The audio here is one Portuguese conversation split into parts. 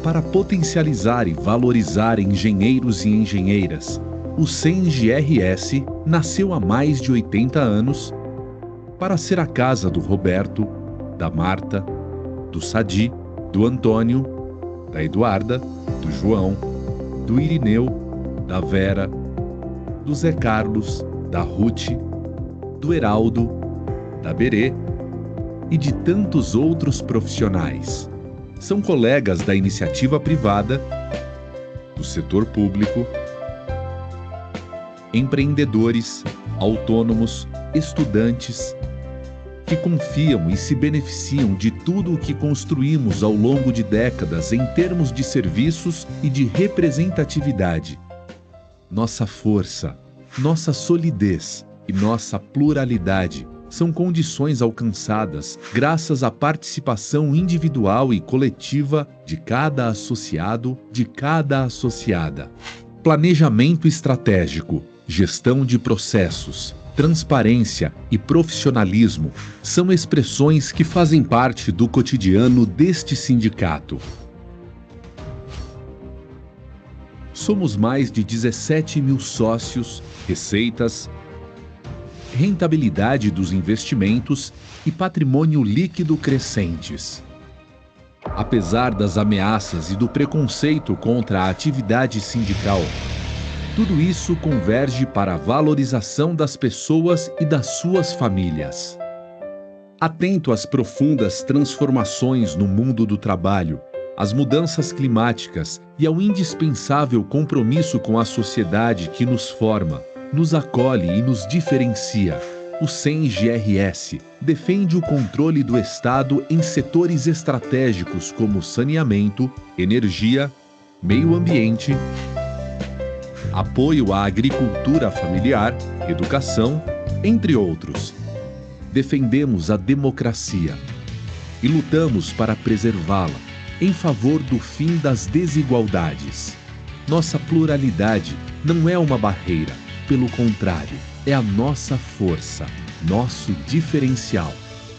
Para potencializar e valorizar engenheiros e engenheiras, o CENG-RS nasceu há mais de 80 anos para ser a casa do Roberto, da Marta, do Sadi, do Antônio, da Eduarda, do João, do Irineu, da Vera, do Zé Carlos, da Ruth, do Heraldo, da Berê e de tantos outros profissionais. São colegas da iniciativa privada, do setor público, empreendedores, autônomos, estudantes, que confiam e se beneficiam de tudo o que construímos ao longo de décadas em termos de serviços e de representatividade. Nossa força, nossa solidez e nossa pluralidade são condições alcançadas graças à participação individual e coletiva de cada associado, de cada associada. Planejamento estratégico, gestão de processos, transparência e profissionalismo são expressões que fazem parte do cotidiano deste sindicato. Somos mais de 17 mil sócios, receitas, rentabilidade dos investimentos e patrimônio líquido crescentes. Apesar das ameaças e do preconceito contra a atividade sindical, tudo isso converge para a valorização das pessoas e das suas famílias. Atento às profundas transformações no mundo do trabalho, às mudanças climáticas e ao indispensável compromisso com a sociedade que nos forma, nos acolhe e nos diferencia, o CENG-RS defende o controle do Estado em setores estratégicos como saneamento, energia, meio ambiente, apoio à agricultura familiar, educação, entre outros. Defendemos a democracia e lutamos para preservá-la em favor do fim das desigualdades. Nossa pluralidade não é uma barreira, pelo contrário, é a nossa força, nosso diferencial.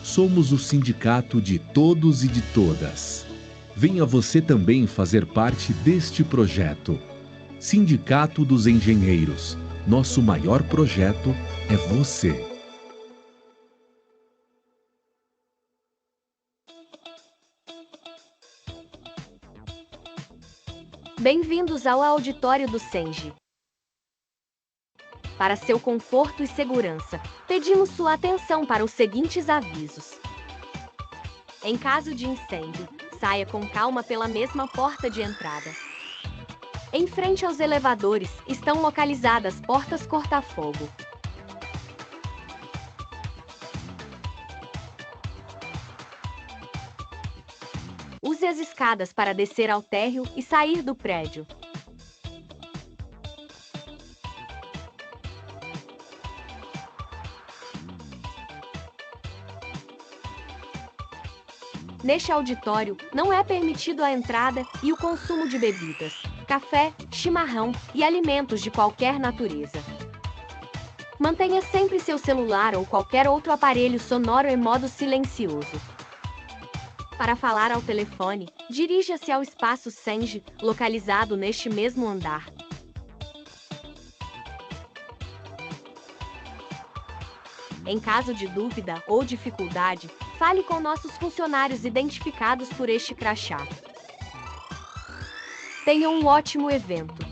Somos o sindicato de todos e de todas. Venha você também fazer parte deste projeto. Sindicato dos Engenheiros. Nosso maior projeto é você. Bem-vindos ao auditório do CENG. Para seu conforto e segurança, pedimos sua atenção para os seguintes avisos. Em caso de incêndio, saia com calma pela mesma porta de entrada. Em frente aos elevadores, estão localizadas portas corta-fogo. Use as escadas para descer ao térreo e sair do prédio. Neste auditório, não é permitido a entrada e o consumo de bebidas, café, chimarrão e alimentos de qualquer natureza. Mantenha sempre seu celular ou qualquer outro aparelho sonoro em modo silencioso. Para falar ao telefone, dirija-se ao espaço CENG, localizado neste mesmo andar. Em caso de dúvida ou dificuldade, fale com nossos funcionários identificados por este crachá. Tenha um ótimo evento!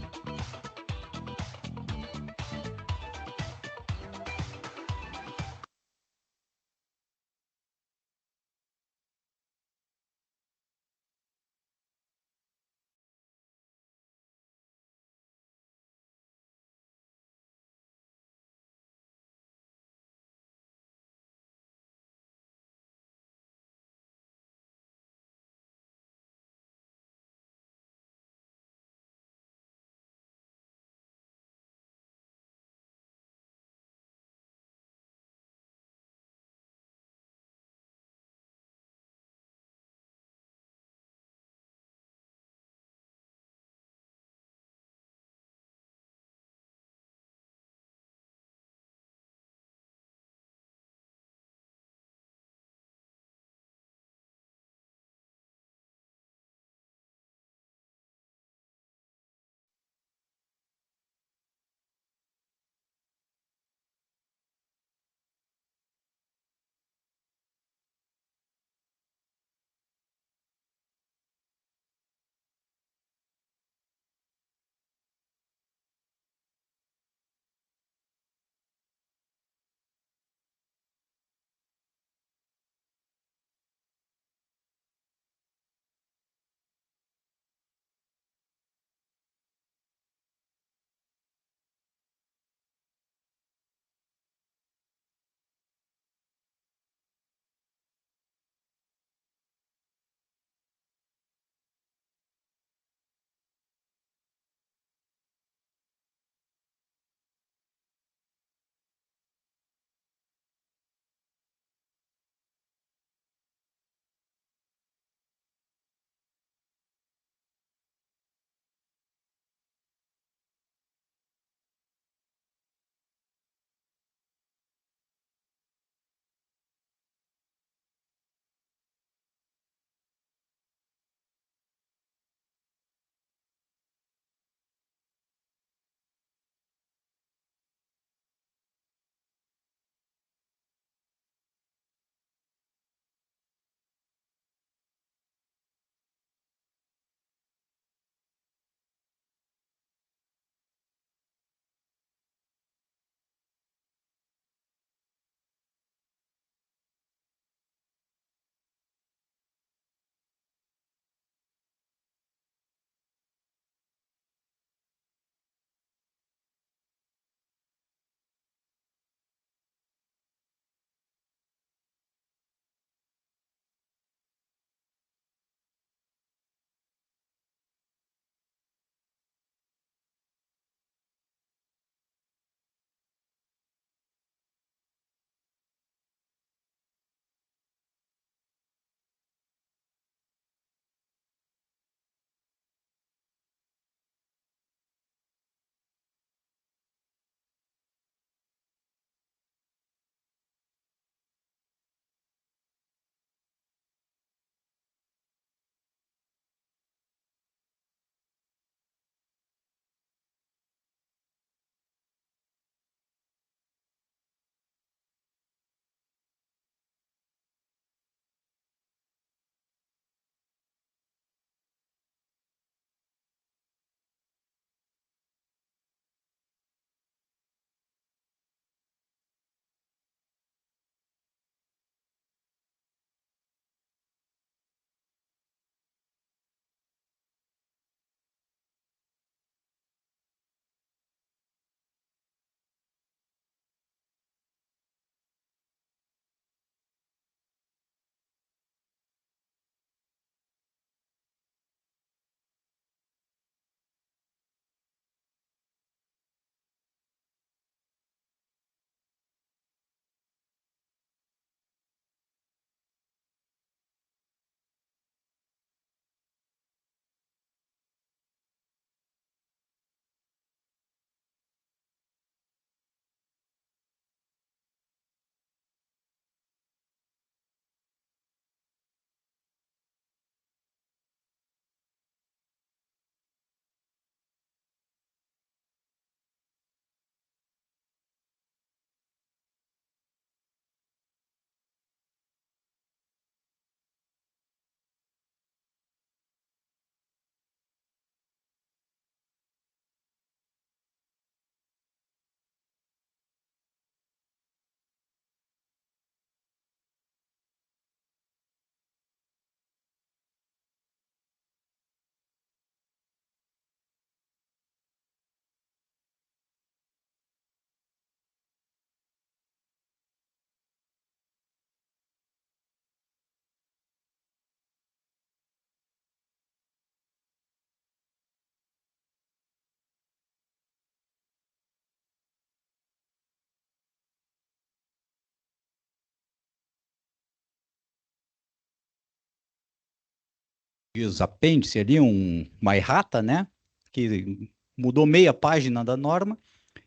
diz apêndice ali, uma errata, né? Que mudou meia página da norma.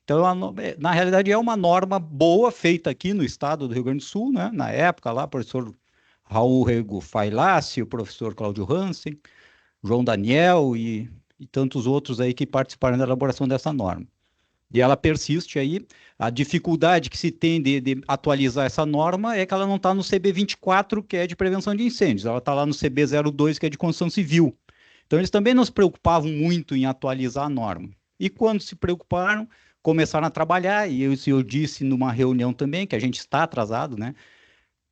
Então, na realidade, é uma norma boa, feita aqui no estado do Rio Grande do Sul, né? Na época lá, o professor Raul Rego Failassi, o professor Cláudio Hansen, João Daniel e tantos outros aí que participaram da elaboração dessa norma. E ela persiste aí. A dificuldade que se tem de atualizar essa norma é que ela não está no CB24, que é de prevenção de incêndios, ela está lá no CB02, que é de construção civil. Então, eles também não se preocupavam muito em atualizar a norma. E quando se preocuparam, começaram a trabalhar, e eu disse numa reunião também, que a gente está atrasado, né?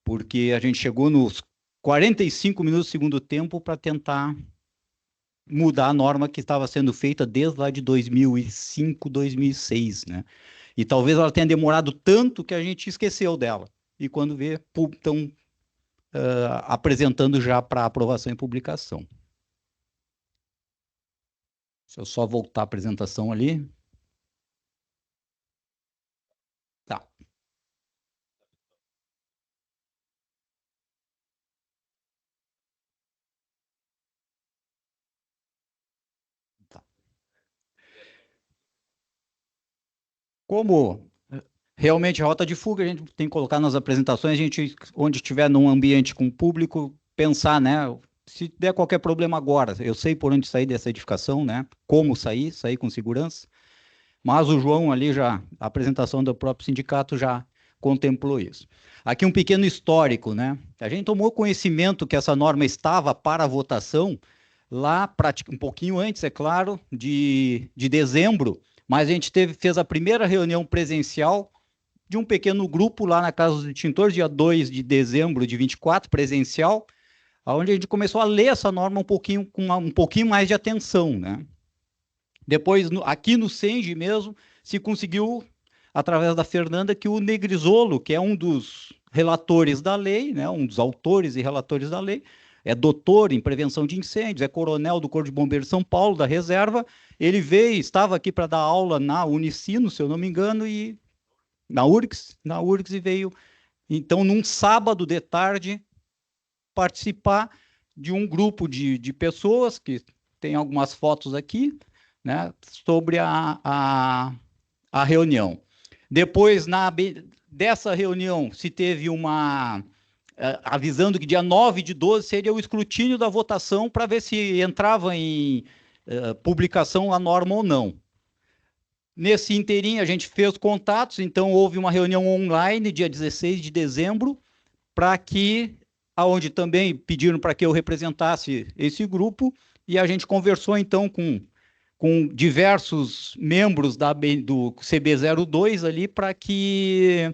Porque a gente chegou nos 45 minutos do segundo tempo para tentar mudar a norma que estava sendo feita desde lá de 2005, 2006, né? E talvez ela tenha demorado tanto que a gente esqueceu dela. E quando vê, estão apresentando já para aprovação e publicação. Deixa eu só voltar a apresentação ali. Tá. Tá. Como realmente a rota de fuga, a gente tem que colocar nas apresentações, a gente, onde estiver num ambiente com público, pensar, né? Se der qualquer problema agora, eu sei por onde sair dessa edificação, né? Como sair com segurança. Mas o João ali já, a apresentação do próprio sindicato já contemplou isso. Aqui um pequeno histórico, né? A gente tomou conhecimento que essa norma estava para votação lá, um pouquinho antes, é claro, de dezembro, mas a gente fez a primeira reunião presencial de um pequeno grupo lá na Casa dos Extintores, dia 2 de dezembro de 24, presencial, onde a gente começou a ler essa norma com um pouquinho mais de atenção, né? Depois, aqui no Senge mesmo, se conseguiu, através da Fernanda, que o Negrisolo, que é um dos relatores da lei, né, um dos autores e relatores da lei, é doutor em prevenção de incêndios, é coronel do Corpo de Bombeiros de São Paulo, da reserva, ele veio, estava aqui para dar aula na Unicino, se eu não me engano, e na URGS, e veio, então, num sábado de tarde, participar de um grupo de pessoas, que tem algumas fotos aqui, né, sobre a reunião. Depois, dessa reunião, se teve avisando que dia 9 de 12 seria o escrutínio da votação para ver se entrava em publicação a norma ou não. Nesse inteirinho, a gente fez contatos, então houve uma reunião online, dia 16 de dezembro, onde também pediram para que eu representasse esse grupo, e a gente conversou, então, com diversos membros do CB02 ali, para que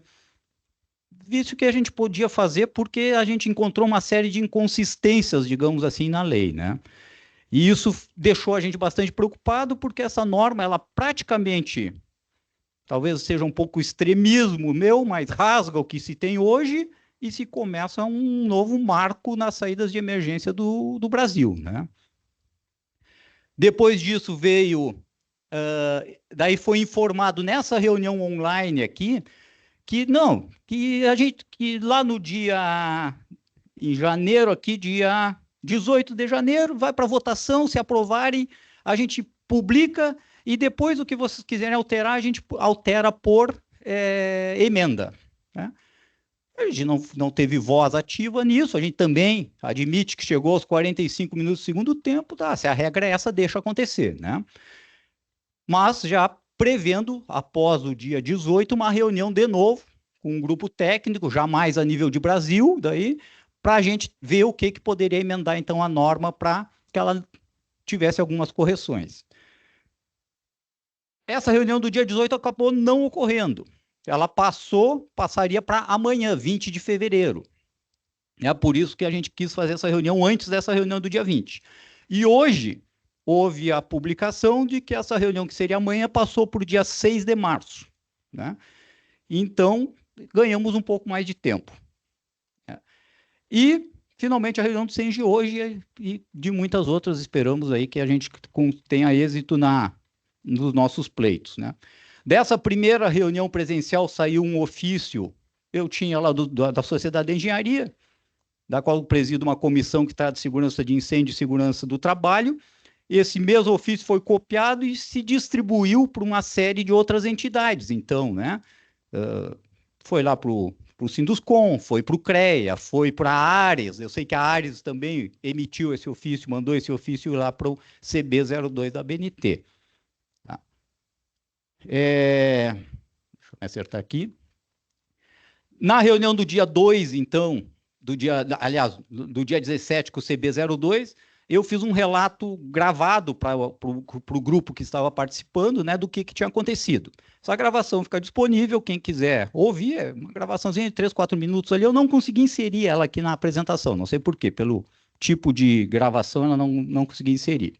visse o que a gente podia fazer, porque a gente encontrou uma série de inconsistências, digamos assim, na lei, né? E isso deixou a gente bastante preocupado, porque essa norma, ela praticamente, talvez seja um pouco extremismo meu, mas rasga o que se tem hoje e se começa um novo marco nas saídas de emergência do Brasil, né? Depois disso veio, daí foi informado nessa reunião online aqui, que lá no em janeiro aqui, dia 18 de janeiro, vai para votação, se aprovarem, a gente publica, e depois o que vocês quiserem alterar, a gente altera por emenda, né? A gente não teve voz ativa nisso, a gente também admite que chegou aos 45 minutos do segundo tempo, tá, se a regra é essa, deixa acontecer, né? Mas já prevendo, após o dia 18, uma reunião de novo, com um grupo técnico, jamais a nível de Brasil, daí, para a gente ver o que poderia emendar, então, a norma para que ela tivesse algumas correções. Essa reunião do dia 18 acabou não ocorrendo. Ela passaria para amanhã, 20 de fevereiro. É por isso que a gente quis fazer essa reunião antes dessa reunião do dia 20. E hoje houve a publicação de que essa reunião, que seria amanhã, passou para o dia 6 de março, né? Então, ganhamos um pouco mais de tempo, né? E, finalmente, a reunião do Senge hoje e de muitas outras, esperamos aí que a gente tenha êxito nos nossos pleitos, né? Dessa primeira reunião presencial saiu um ofício, eu tinha lá da Sociedade de Engenharia, da qual eu presido uma comissão que trata de segurança de incêndio e segurança do trabalho. Esse mesmo ofício foi copiado e se distribuiu para uma série de outras entidades. Então, né, foi lá para o Sinduscom, foi para o CREA, foi para a Ares. Eu sei que a Ares também emitiu esse ofício, mandou esse ofício lá para o CB02 da ABNT. Tá? Deixa eu me acertar aqui. Na reunião do dia 2, então, do dia 17 com o CB02, eu fiz um relato gravado para o grupo que estava participando, né, do que tinha acontecido. Essa gravação fica disponível, quem quiser ouvir, é uma gravaçãozinha de 3, 4 minutos ali. Eu não consegui inserir ela aqui na apresentação, não sei por quê, pelo tipo de gravação ela não consegui inserir.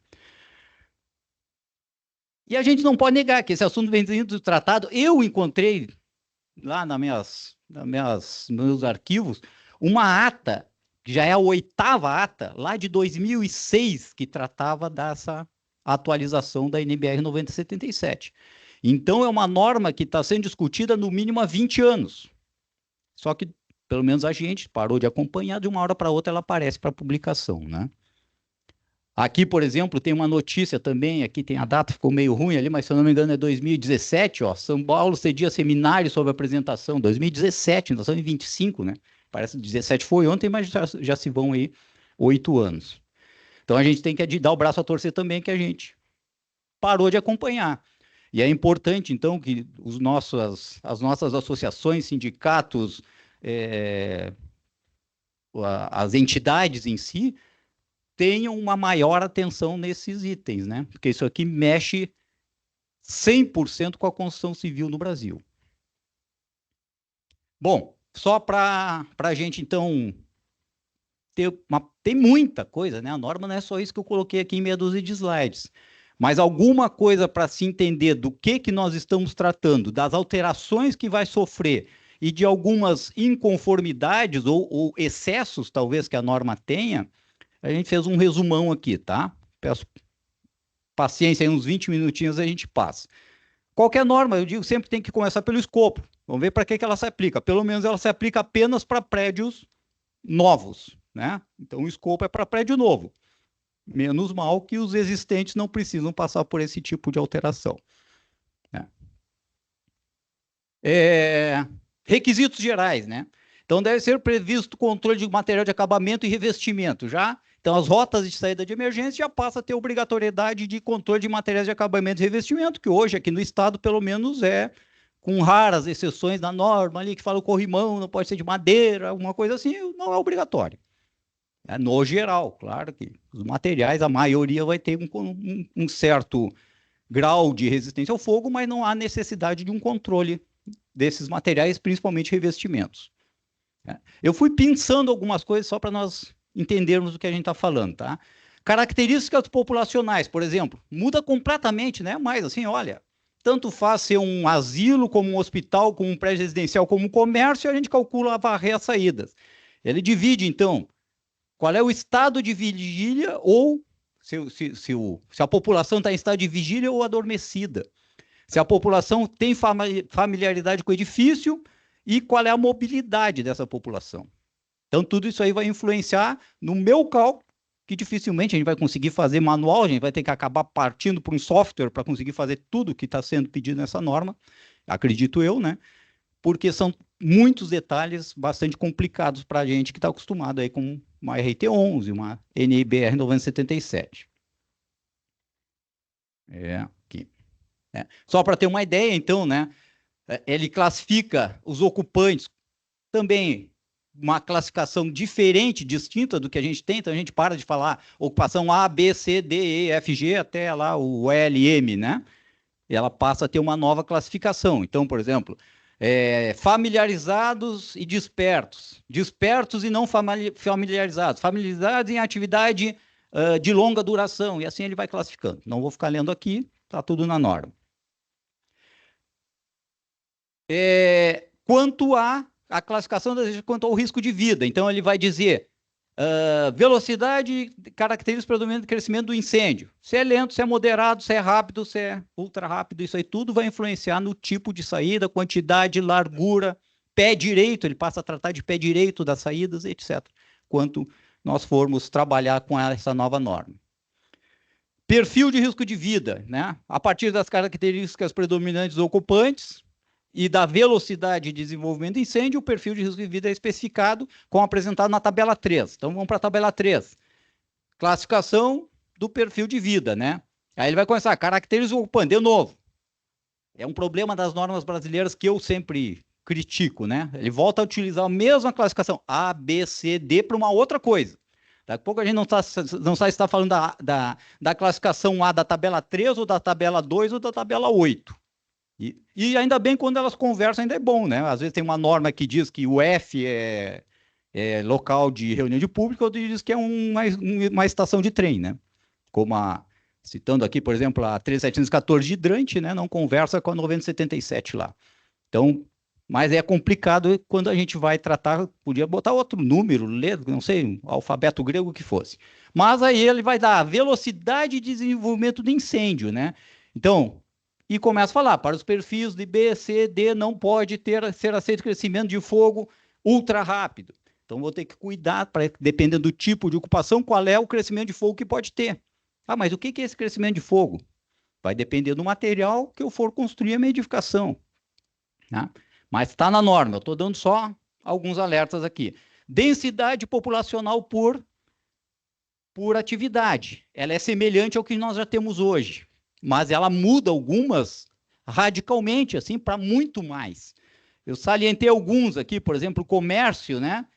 E a gente não pode negar que esse assunto vem sendo tratado. Eu encontrei lá nos meus arquivos uma ata, que já é a 8ª ata, lá de 2006, que tratava dessa atualização da NBR 9077. Então, é uma norma que está sendo discutida no mínimo há 20 anos. Só que, pelo menos a gente parou de acompanhar, de uma hora para outra ela aparece para publicação, né? Aqui, por exemplo, tem uma notícia também, aqui tem a data, ficou meio ruim ali, mas se eu não me engano é 2017, ó, São Paulo cedia seminário sobre apresentação, 2017, nós estamos em 25, né? Parece que 17 foi ontem, mas já se vão aí 8 anos. Então a gente tem que dar o braço a torcer também, que a gente parou de acompanhar. E é importante, então, que as nossas associações, sindicatos, as entidades em si, tenham uma maior atenção nesses itens, né? Porque isso aqui mexe 100% com a construção civil no Brasil. Bom, só para a gente, então, tem muita coisa, né? A norma não é só isso que eu coloquei aqui em meia dúzia de slides, mas alguma coisa para se entender do que nós estamos tratando, das alterações que vai sofrer e de algumas inconformidades ou excessos, talvez, que a norma tenha. A gente fez um resumão aqui, tá? Peço paciência, aí uns 20 minutinhos a gente passa. Qualquer norma, eu digo, sempre tem que começar pelo escopo. Vamos ver para que ela se aplica. Pelo menos ela se aplica apenas para prédios novos, né? Então o escopo é para prédio novo. Menos mal que os existentes não precisam passar por esse tipo de alteração. Né? Requisitos gerais, né? Então deve ser previsto controle de material de acabamento e revestimento, já. Então, as rotas de saída de emergência já passam a ter obrigatoriedade de controle de materiais de acabamento e revestimento, que hoje, aqui no estado, pelo menos com raras exceções na norma ali, que fala o corrimão não pode ser de madeira, alguma coisa assim, não é obrigatório. No geral, claro que os materiais, a maioria vai ter um certo grau de resistência ao fogo, mas não há necessidade de um controle desses materiais, principalmente revestimentos. Eu fui pensando algumas coisas só para nós entendermos o que a gente está falando, tá? Características populacionais, por exemplo, muda completamente, né? Mas assim, olha, tanto faz ser um asilo, como um hospital, como um prédio residencial, como um comércio, a gente calcula as saídas. Ele divide, então, qual é o estado de vigília ou se a população está em estado de vigília ou adormecida. Se a população tem familiaridade com o edifício e qual é a mobilidade dessa população. Então, tudo isso aí vai influenciar no meu cálculo, que dificilmente a gente vai conseguir fazer manual, a gente vai ter que acabar partindo para um software para conseguir fazer tudo que está sendo pedido nessa norma, acredito eu, né? Porque são muitos detalhes bastante complicados para a gente que está acostumado aí com uma RT11, uma NBR 9077. Aqui. Só para ter uma ideia, então, né? Ele classifica os ocupantes também uma classificação diferente, distinta do que a gente tem, então a gente para de falar ocupação A, B, C, D, E, F, G, até lá o L, M, né? E ela passa a ter uma nova classificação. Então, por exemplo, familiarizados e despertos, despertos e não familiarizados, familiarizados em atividade de longa duração, e assim ele vai classificando. Não vou ficar lendo aqui, está tudo na norma. Quanto a classificação quanto ao risco de vida. Então, ele vai dizer velocidade, características predominantes do crescimento do incêndio. Se é lento, se é moderado, se é rápido, se é ultra rápido, isso aí tudo vai influenciar no tipo de saída, quantidade, largura, pé direito, ele passa a tratar de pé direito das saídas, etc. quando nós formos trabalhar com essa nova norma. Perfil de risco de vida, né? A partir das características predominantes dos ocupantes e da velocidade de desenvolvimento do incêndio, o perfil de risco de vida é especificado como apresentado na tabela 3. Então, vamos para a tabela 3. Classificação do perfil de vida, né? Aí ele vai começar, características do ocupante, de novo. É um problema das normas brasileiras que eu sempre critico, né? Ele volta a utilizar a mesma classificação, A, B, C, D, para uma outra coisa. Daqui a pouco a gente não sabe se está falando da classificação A da tabela 3, ou da tabela 2, ou da tabela 8. E ainda bem, quando elas conversam, ainda é bom, né? Às vezes tem uma norma que diz que o F é local de reunião de público, outra diz que é uma estação de trem, né? Como citando aqui, por exemplo, a 3714 de hidrante, né? Não conversa com a 9077 lá. Então, mas é complicado quando a gente vai tratar, podia botar outro número, não sei, um alfabeto grego que fosse. Mas aí ele vai dar a velocidade de desenvolvimento do incêndio, né? Então, e começa a falar, para os perfis de B, C, D, não pode ser aceito crescimento de fogo ultra rápido. Então, vou ter que cuidar, dependendo do tipo de ocupação, qual é o crescimento de fogo que pode ter. Ah, mas o que é esse crescimento de fogo? Vai depender do material que eu for construir a minha edificação, né? Mas está na norma, eu estou dando só alguns alertas aqui. Densidade populacional por atividade. Ela é semelhante ao que nós já temos hoje, mas ela muda algumas radicalmente, assim, para muito mais. Eu salientei alguns aqui, por exemplo, o comércio, né?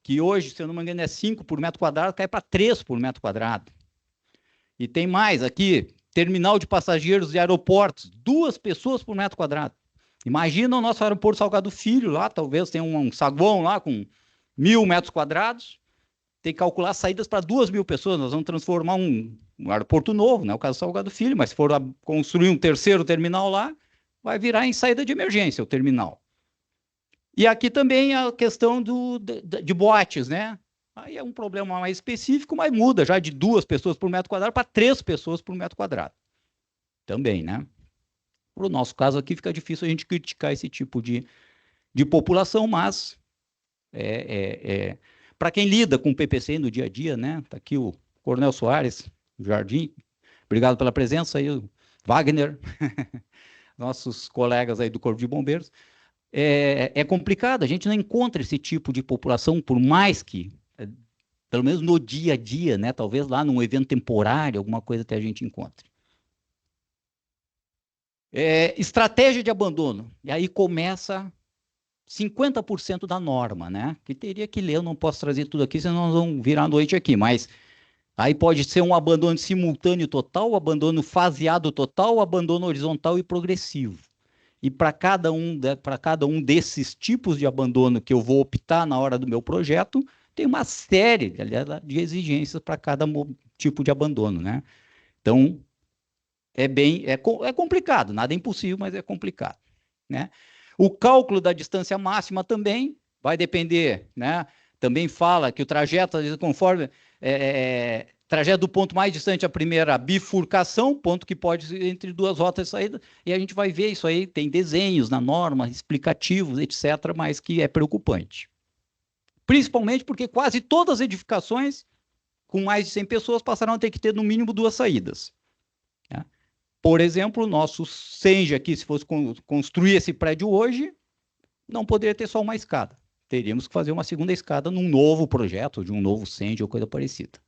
Que hoje, se eu não me engano, é 5 por metro quadrado, cai para 3 por metro quadrado. E tem mais aqui, terminal de passageiros de aeroportos, 2 pessoas por metro quadrado. Imagina o nosso aeroporto Salgado Filho lá, talvez tenha um saguão lá com 1.000 metros quadrados, tem que calcular saídas para 2.000 pessoas, nós vamos transformar um aeroporto novo, né, o caso do Salgado Filho, mas se for construir um terceiro terminal lá, vai virar em saída de emergência o terminal. E aqui também a questão de boates, né? Aí é um problema mais específico, mas muda já de 2 pessoas por metro quadrado para 3 pessoas por metro quadrado. Também, né? Para o nosso caso aqui, fica difícil a gente criticar esse tipo de população, mas para quem lida com o PPC no dia a dia, né? Está aqui o Coronel Soares, o Jardim, obrigado pela presença aí, o Wagner, nossos colegas aí do Corpo de Bombeiros. É complicado, a gente não encontra esse tipo de população, por mais que, pelo menos no dia a dia, né? Talvez lá num evento temporário, alguma coisa até a gente encontre. Estratégia de abandono, e aí começa 50% da norma, né? Que teria que ler, eu não posso trazer tudo aqui, senão nós vamos virar a noite aqui, mas aí pode ser um abandono simultâneo total, abandono faseado total, abandono horizontal e progressivo. E para cada um desses tipos de abandono que eu vou optar na hora do meu projeto, tem uma série de exigências para cada tipo de abandono, né? Então, é complicado, nada é impossível, mas é complicado, né? O cálculo da distância máxima também vai depender, né? Também fala que o trajeto, conforme trajeto do ponto mais distante à primeira bifurcação, ponto que pode ser entre 2 rotas de saída, e a gente vai ver isso aí, tem desenhos na norma, explicativos, etc., mas que é preocupante. Principalmente porque quase todas as edificações com mais de 100 pessoas passaram a ter que ter no mínimo 2 saídas, né? Por exemplo, o nosso Senja aqui, se fosse construir esse prédio hoje, não poderia ter só uma escada. Teríamos que fazer uma segunda escada num novo projeto, de um novo Senja ou coisa parecida.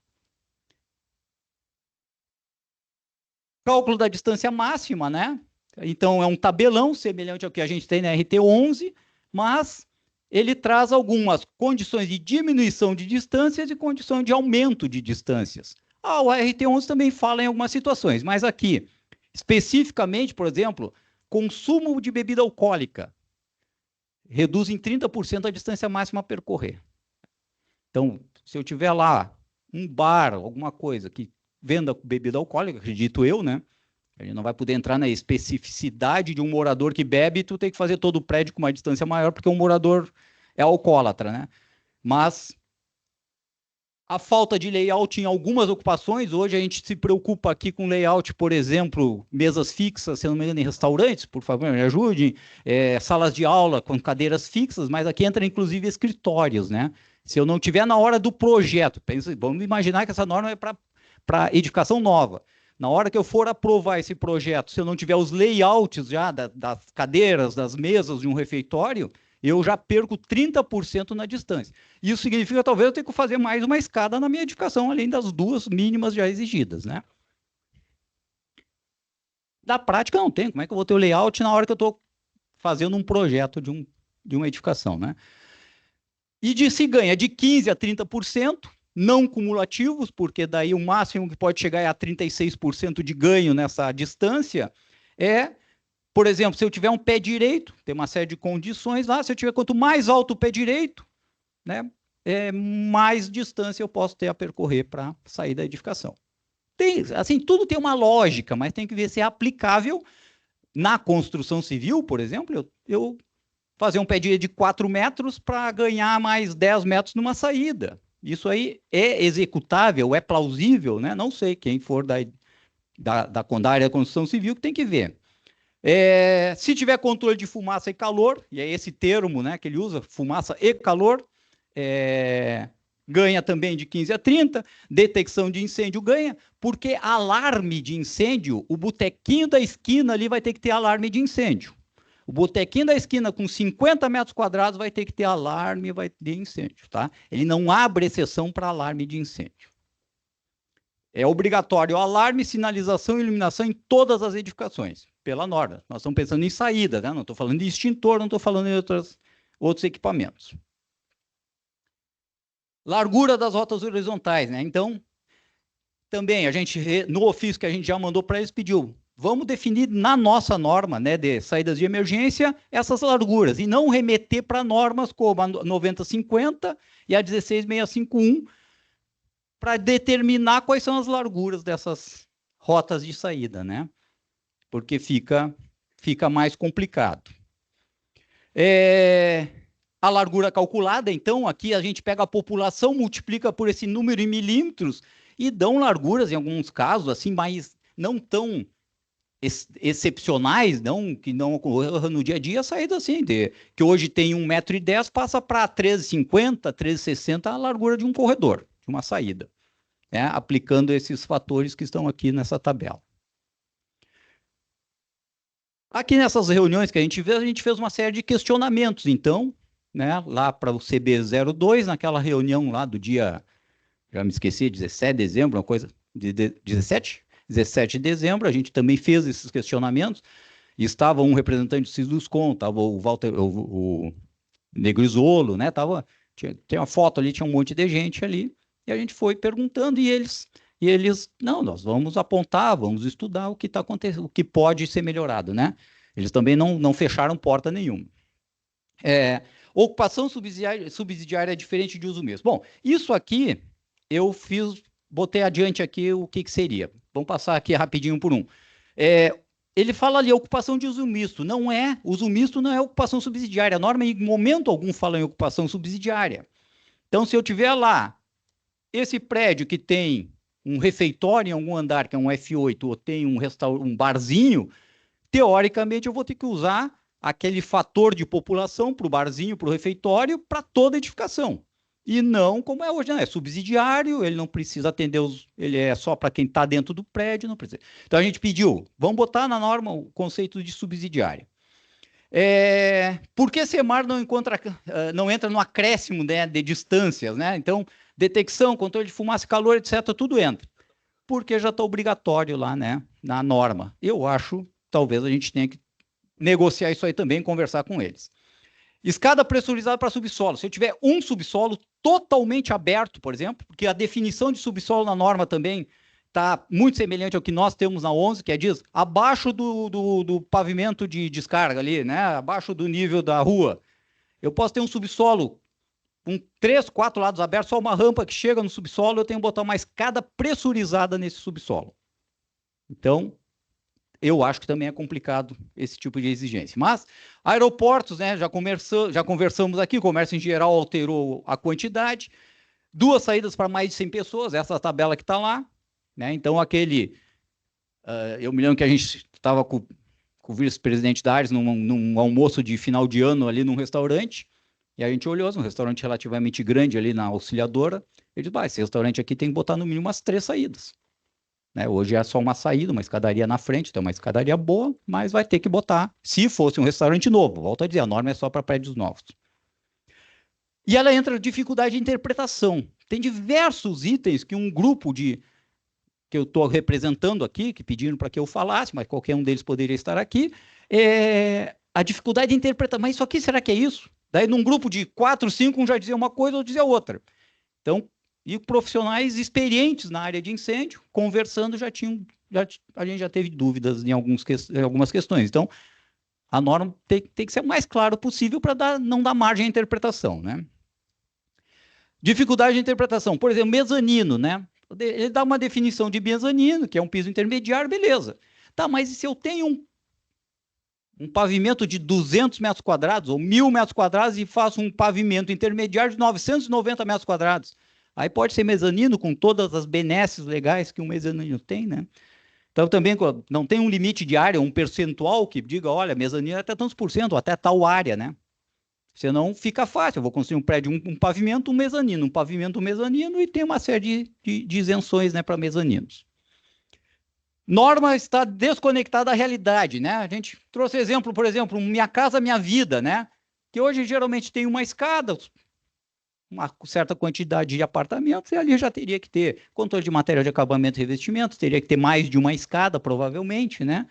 Cálculo da distância máxima, né? Então, é um tabelão semelhante ao que a gente tem na RT11, mas ele traz algumas condições de diminuição de distâncias e condições de aumento de distâncias. O RT11 também fala em algumas situações, mas aqui, especificamente, por exemplo, consumo de bebida alcoólica reduz em 30% a distância máxima a percorrer. Então, se eu tiver lá um bar, alguma coisa que venda bebida alcoólica, acredito eu, né? A gente não vai poder entrar na especificidade de um morador que bebe e tu tem que fazer todo o prédio com uma distância maior, porque um morador é alcoólatra, né? Mas a falta de layout em algumas ocupações, hoje a gente se preocupa aqui com layout, por exemplo, mesas fixas, se não me engano, em restaurantes, por favor, me ajudem, salas de aula com cadeiras fixas, mas aqui entra inclusive escritórios, né? Se eu não tiver na hora do projeto, vamos imaginar que essa norma é para edificação nova. Na hora que eu for aprovar esse projeto, se eu não tiver os layouts já das cadeiras, das mesas de um refeitório, eu já perco 30% na distância. Isso significa, talvez, eu tenha que fazer mais uma escada na minha edificação, além das 2 mínimas já exigidas, né? Na prática, não tem. Como é que eu vou ter o layout na hora que eu estou fazendo um projeto de uma edificação, né? E se ganha de 15% a 30%, não cumulativos, porque daí o máximo que pode chegar é a 36% de ganho nessa distância, por exemplo, se eu tiver um pé direito, tem uma série de condições lá, se eu tiver quanto mais alto o pé direito, né, mais distância eu posso ter a percorrer para sair da edificação. Assim, tudo tem uma lógica, mas tem que ver se é aplicável na construção civil, por exemplo, eu fazer um pé direito de 4 metros para ganhar mais 10 metros numa saída. Isso aí é executável, é plausível, né? Não sei, quem for da área da construção civil que tem que ver. Se tiver controle de fumaça e calor, e é esse termo, né, que ele usa, fumaça e calor, ganha também de 15 a 30, detecção de incêndio ganha, porque alarme de incêndio, o botequinho da esquina ali vai ter que ter alarme de incêndio. O botequinho da esquina com 50 metros quadrados vai ter que ter alarme de incêndio, tá? Ele não abre exceção para alarme de incêndio. É obrigatório alarme, sinalização e iluminação em todas as edificações, pela norma. Nós estamos pensando em saída, né? Não estou falando de extintor, não estou falando de outros equipamentos. Largura das rotas horizontais, né? Então, também, no ofício que a gente já mandou para eles, pediu, vamos definir na nossa norma, né, de saídas de emergência, essas larguras, e não remeter para normas como a 9050 e a 16651, para determinar quais são as larguras dessas rotas de saída, né? Porque fica mais complicado. A largura calculada, então, aqui a gente pega a população, multiplica por esse número em milímetros e dão larguras, em alguns casos, assim, mas não tão excepcionais, que não ocorram no dia a dia, a saída assim, que hoje tem 1,10 m, passa para 13,50, 13,60 a largura de um corredor, de uma saída, né? Aplicando esses fatores que estão aqui nessa tabela. Aqui nessas reuniões que a gente fez uma série de questionamentos, então, né, lá para o CB02, naquela reunião lá do dia, já me esqueci, 17 de dezembro, uma coisa, 17 de dezembro, a gente também fez esses questionamentos, e estava um representante do Cisluscom, estava o Walter, o Negrisolo, né, tinha uma foto ali, tinha um monte de gente ali, e a gente foi perguntando, e eles, não, nós vamos apontar, vamos estudar o que está acontecendo, o que pode ser melhorado, né? Eles também não fecharam porta nenhuma. Ocupação subsidiária é diferente de uso mesmo. Bom, isso aqui eu botei adiante aqui o que seria. Vamos passar aqui rapidinho por um. Ele fala ali, ocupação de uso misto. Uso misto não é ocupação subsidiária. A norma, em momento algum, fala em ocupação subsidiária. Então, se eu tiver lá esse prédio que tem um refeitório em algum andar, que é um F8, ou tem um barzinho, teoricamente eu vou ter que usar aquele fator de população para o barzinho, para o refeitório, para toda a edificação. E não como é hoje, né? É subsidiário, ele não precisa atender ele é só para quem está dentro do prédio, não precisa. Então a gente pediu, vamos botar na norma o conceito de subsidiário. Por que SEMAR não entra no acréscimo, né, de distâncias, né? Então, detecção, controle de fumaça, calor, etc., tudo entra. Porque já está obrigatório lá, né, na norma. Eu acho, talvez a gente tenha que negociar isso aí também, conversar com eles. Escada pressurizada para subsolo. Se eu tiver um subsolo totalmente aberto, por exemplo, porque a definição de subsolo na norma também está muito semelhante ao que nós temos na 11, que diz abaixo do pavimento de descarga ali, né? Abaixo do nível da rua. Eu posso ter um subsolo com 3, 4 lados abertos, só uma rampa que chega no subsolo, eu tenho que botar uma escada pressurizada nesse subsolo. Então, eu acho que também é complicado esse tipo de exigência. Mas, aeroportos, né, já conversamos aqui, o comércio em geral alterou a quantidade, 2 saídas para mais de 100 pessoas, essa tabela que está lá, né? Então, eu me lembro que a gente estava com o vice-presidente da Ares num almoço de final de ano ali num restaurante, E a gente olhou, um restaurante relativamente grande ali na Auxiliadora, ele disse, esse restaurante aqui tem que botar no mínimo umas 3 saídas. Né? Hoje é só uma saída, uma escadaria na frente, então uma escadaria boa, mas vai ter que botar, se fosse um restaurante novo, volto a dizer, a norma é só para prédios novos. E ela entra dificuldade de interpretação. Tem diversos itens que um grupo que eu estou representando aqui, que pediram para que eu falasse, mas qualquer um deles poderia estar aqui, a dificuldade de interpretar, mas isso aqui, será que é isso? Daí, num grupo de 4, 5, um já dizia uma coisa, outro dizia outra. Então, e profissionais experientes na área de incêndio, conversando, a gente já teve dúvidas em algumas questões. Então, a norma tem que ser o mais claro possível para não dar margem à interpretação, né? Dificuldade de interpretação. Por exemplo, mezanino, né? Ele dá uma definição de mezanino, que é um piso intermediário, beleza. Tá, mas e se eu tenho um pavimento de 200 metros quadrados ou 1.000 metros quadrados e faço um pavimento intermediário de 990 metros quadrados? Aí pode ser mezanino com todas as benesses legais que um mezanino tem, né? Então também não tem um limite de área, um percentual que diga, olha, mezanino é até tantos por cento, até tal área, né? Senão fica fácil, eu vou construir um prédio, um pavimento, um mezanino, um pavimento, um mezanino, e tem uma série de isenções, né, para mezaninos. Norma está desconectada da realidade, né? A gente trouxe exemplo, por exemplo, Minha Casa Minha Vida, né? Que hoje geralmente tem uma escada, uma certa quantidade de apartamentos, e ali já teria que ter controle de material de acabamento e revestimento, teria que ter mais de uma escada, provavelmente, né?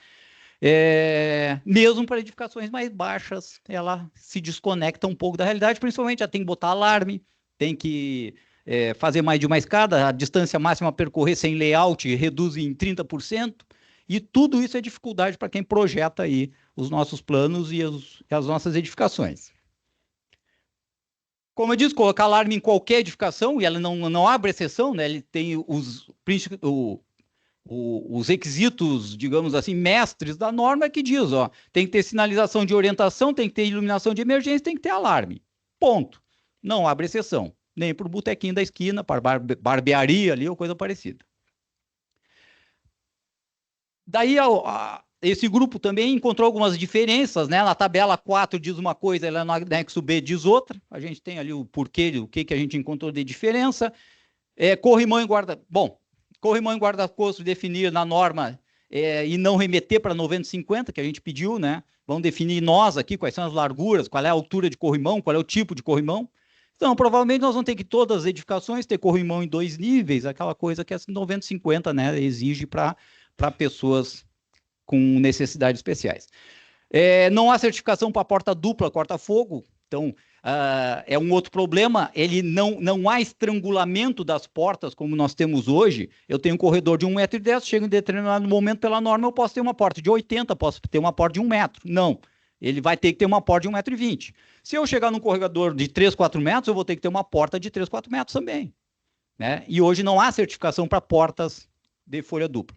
Mesmo para edificações mais baixas, ela se desconecta um pouco da realidade, principalmente já tem que botar alarme, tem que fazer mais de uma escada, a distância máxima a percorrer sem layout reduz em 30%, e tudo isso é dificuldade para quem projeta aí os nossos planos e as nossas edificações. Como eu disse, colocar alarme em qualquer edificação, e ela não abre exceção, né? Ele tem os requisitos, digamos assim, mestres da norma que diz, ó, tem que ter sinalização de orientação, tem que ter iluminação de emergência, tem que ter alarme. Ponto. Não abre exceção. Nem para o botequinho da esquina, para barbearia ali ou coisa parecida. Daí esse grupo também encontrou algumas diferenças, né? Na tabela 4 diz uma coisa, lá no anexo B diz outra. A gente tem ali o porquê, o que a gente encontrou de diferença. Corrimão e guarda... Bom, corrimão e guarda-corpo definir na norma e não remeter para 90/50, que a gente pediu, né? Vamos definir nós aqui quais são as larguras, qual é a altura de corrimão, qual é o tipo de corrimão. Então, provavelmente nós vamos ter que todas as edificações ter corrimão em 2 níveis, aquela coisa que é 90/50, né, exige para pessoas com necessidades especiais. Não há certificação para porta dupla, corta-fogo, então é um outro problema, ele não há estrangulamento das portas como nós temos hoje. Eu tenho um corredor de 1,10 m, chego em determinado momento pela norma, eu posso ter uma porta de 80, posso ter uma porta de 1 metro. Não, ele vai ter que ter uma porta de 1,20 m. Se eu chegar num corredor de 3, 4 metros, eu vou ter que ter uma porta de 3, 4 metros também. Né? E hoje não há certificação para portas de folha dupla.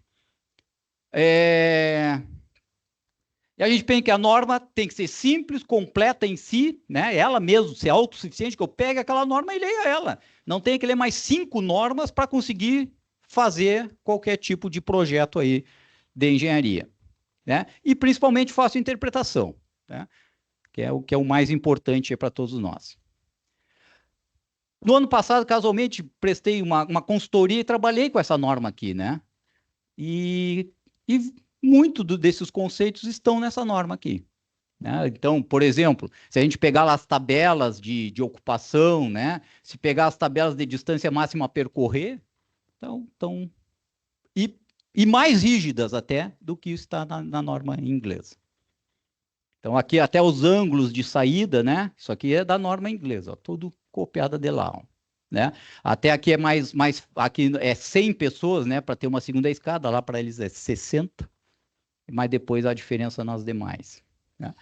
E a gente pensa que a norma tem que ser simples, completa em si, né? Ela mesmo ser autossuficiente, que eu pegue aquela norma e leia ela. Não tem que ler mais 5 normas para conseguir fazer qualquer tipo de projeto aí de engenharia. Né? E principalmente fácil interpretação, né? Que é o mais importante para todos nós. No ano passado, casualmente, prestei uma consultoria e trabalhei com essa norma aqui, né? E muito desses conceitos estão nessa norma aqui. Né? Então, por exemplo, se a gente pegar lá as tabelas de ocupação, né? Se pegar as tabelas de distância máxima a percorrer, então e mais rígidas até do que está na norma inglesa. Então, aqui até os ângulos de saída, né? Isso aqui é da norma inglesa, ó, tudo copiada de lá. Ó, né? Até aqui é mais aqui é 100 pessoas, né? Para ter uma segunda escada, lá para eles é 60, mas depois a diferença nas demais. Né?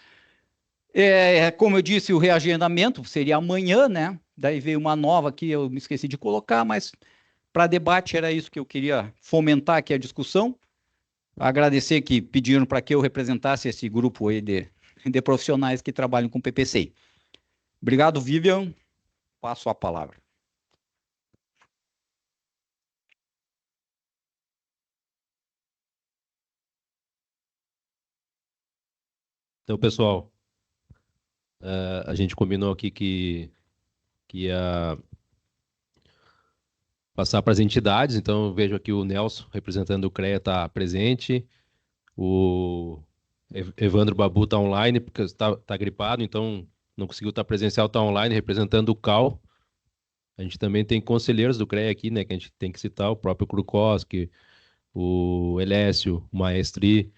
Como eu disse, o reagendamento seria amanhã, né? Daí veio uma nova que eu me esqueci de colocar, mas para debate era isso que eu queria fomentar aqui a discussão. Agradecer que pediram para que eu representasse esse grupo aí de profissionais que trabalham com PPC. Obrigado, Vivian. Passo a palavra. Então, pessoal, A gente combinou aqui que ia passar para as entidades, então eu vejo aqui o Nelson, representando o CREA, está presente, o Evandro Babu está online, porque está gripado, então não conseguiu estar presencial, está online, representando o CAL. A gente também tem conselheiros do CREA aqui, né, que a gente tem que citar, o próprio Krukoski, o Elécio, o Maestri.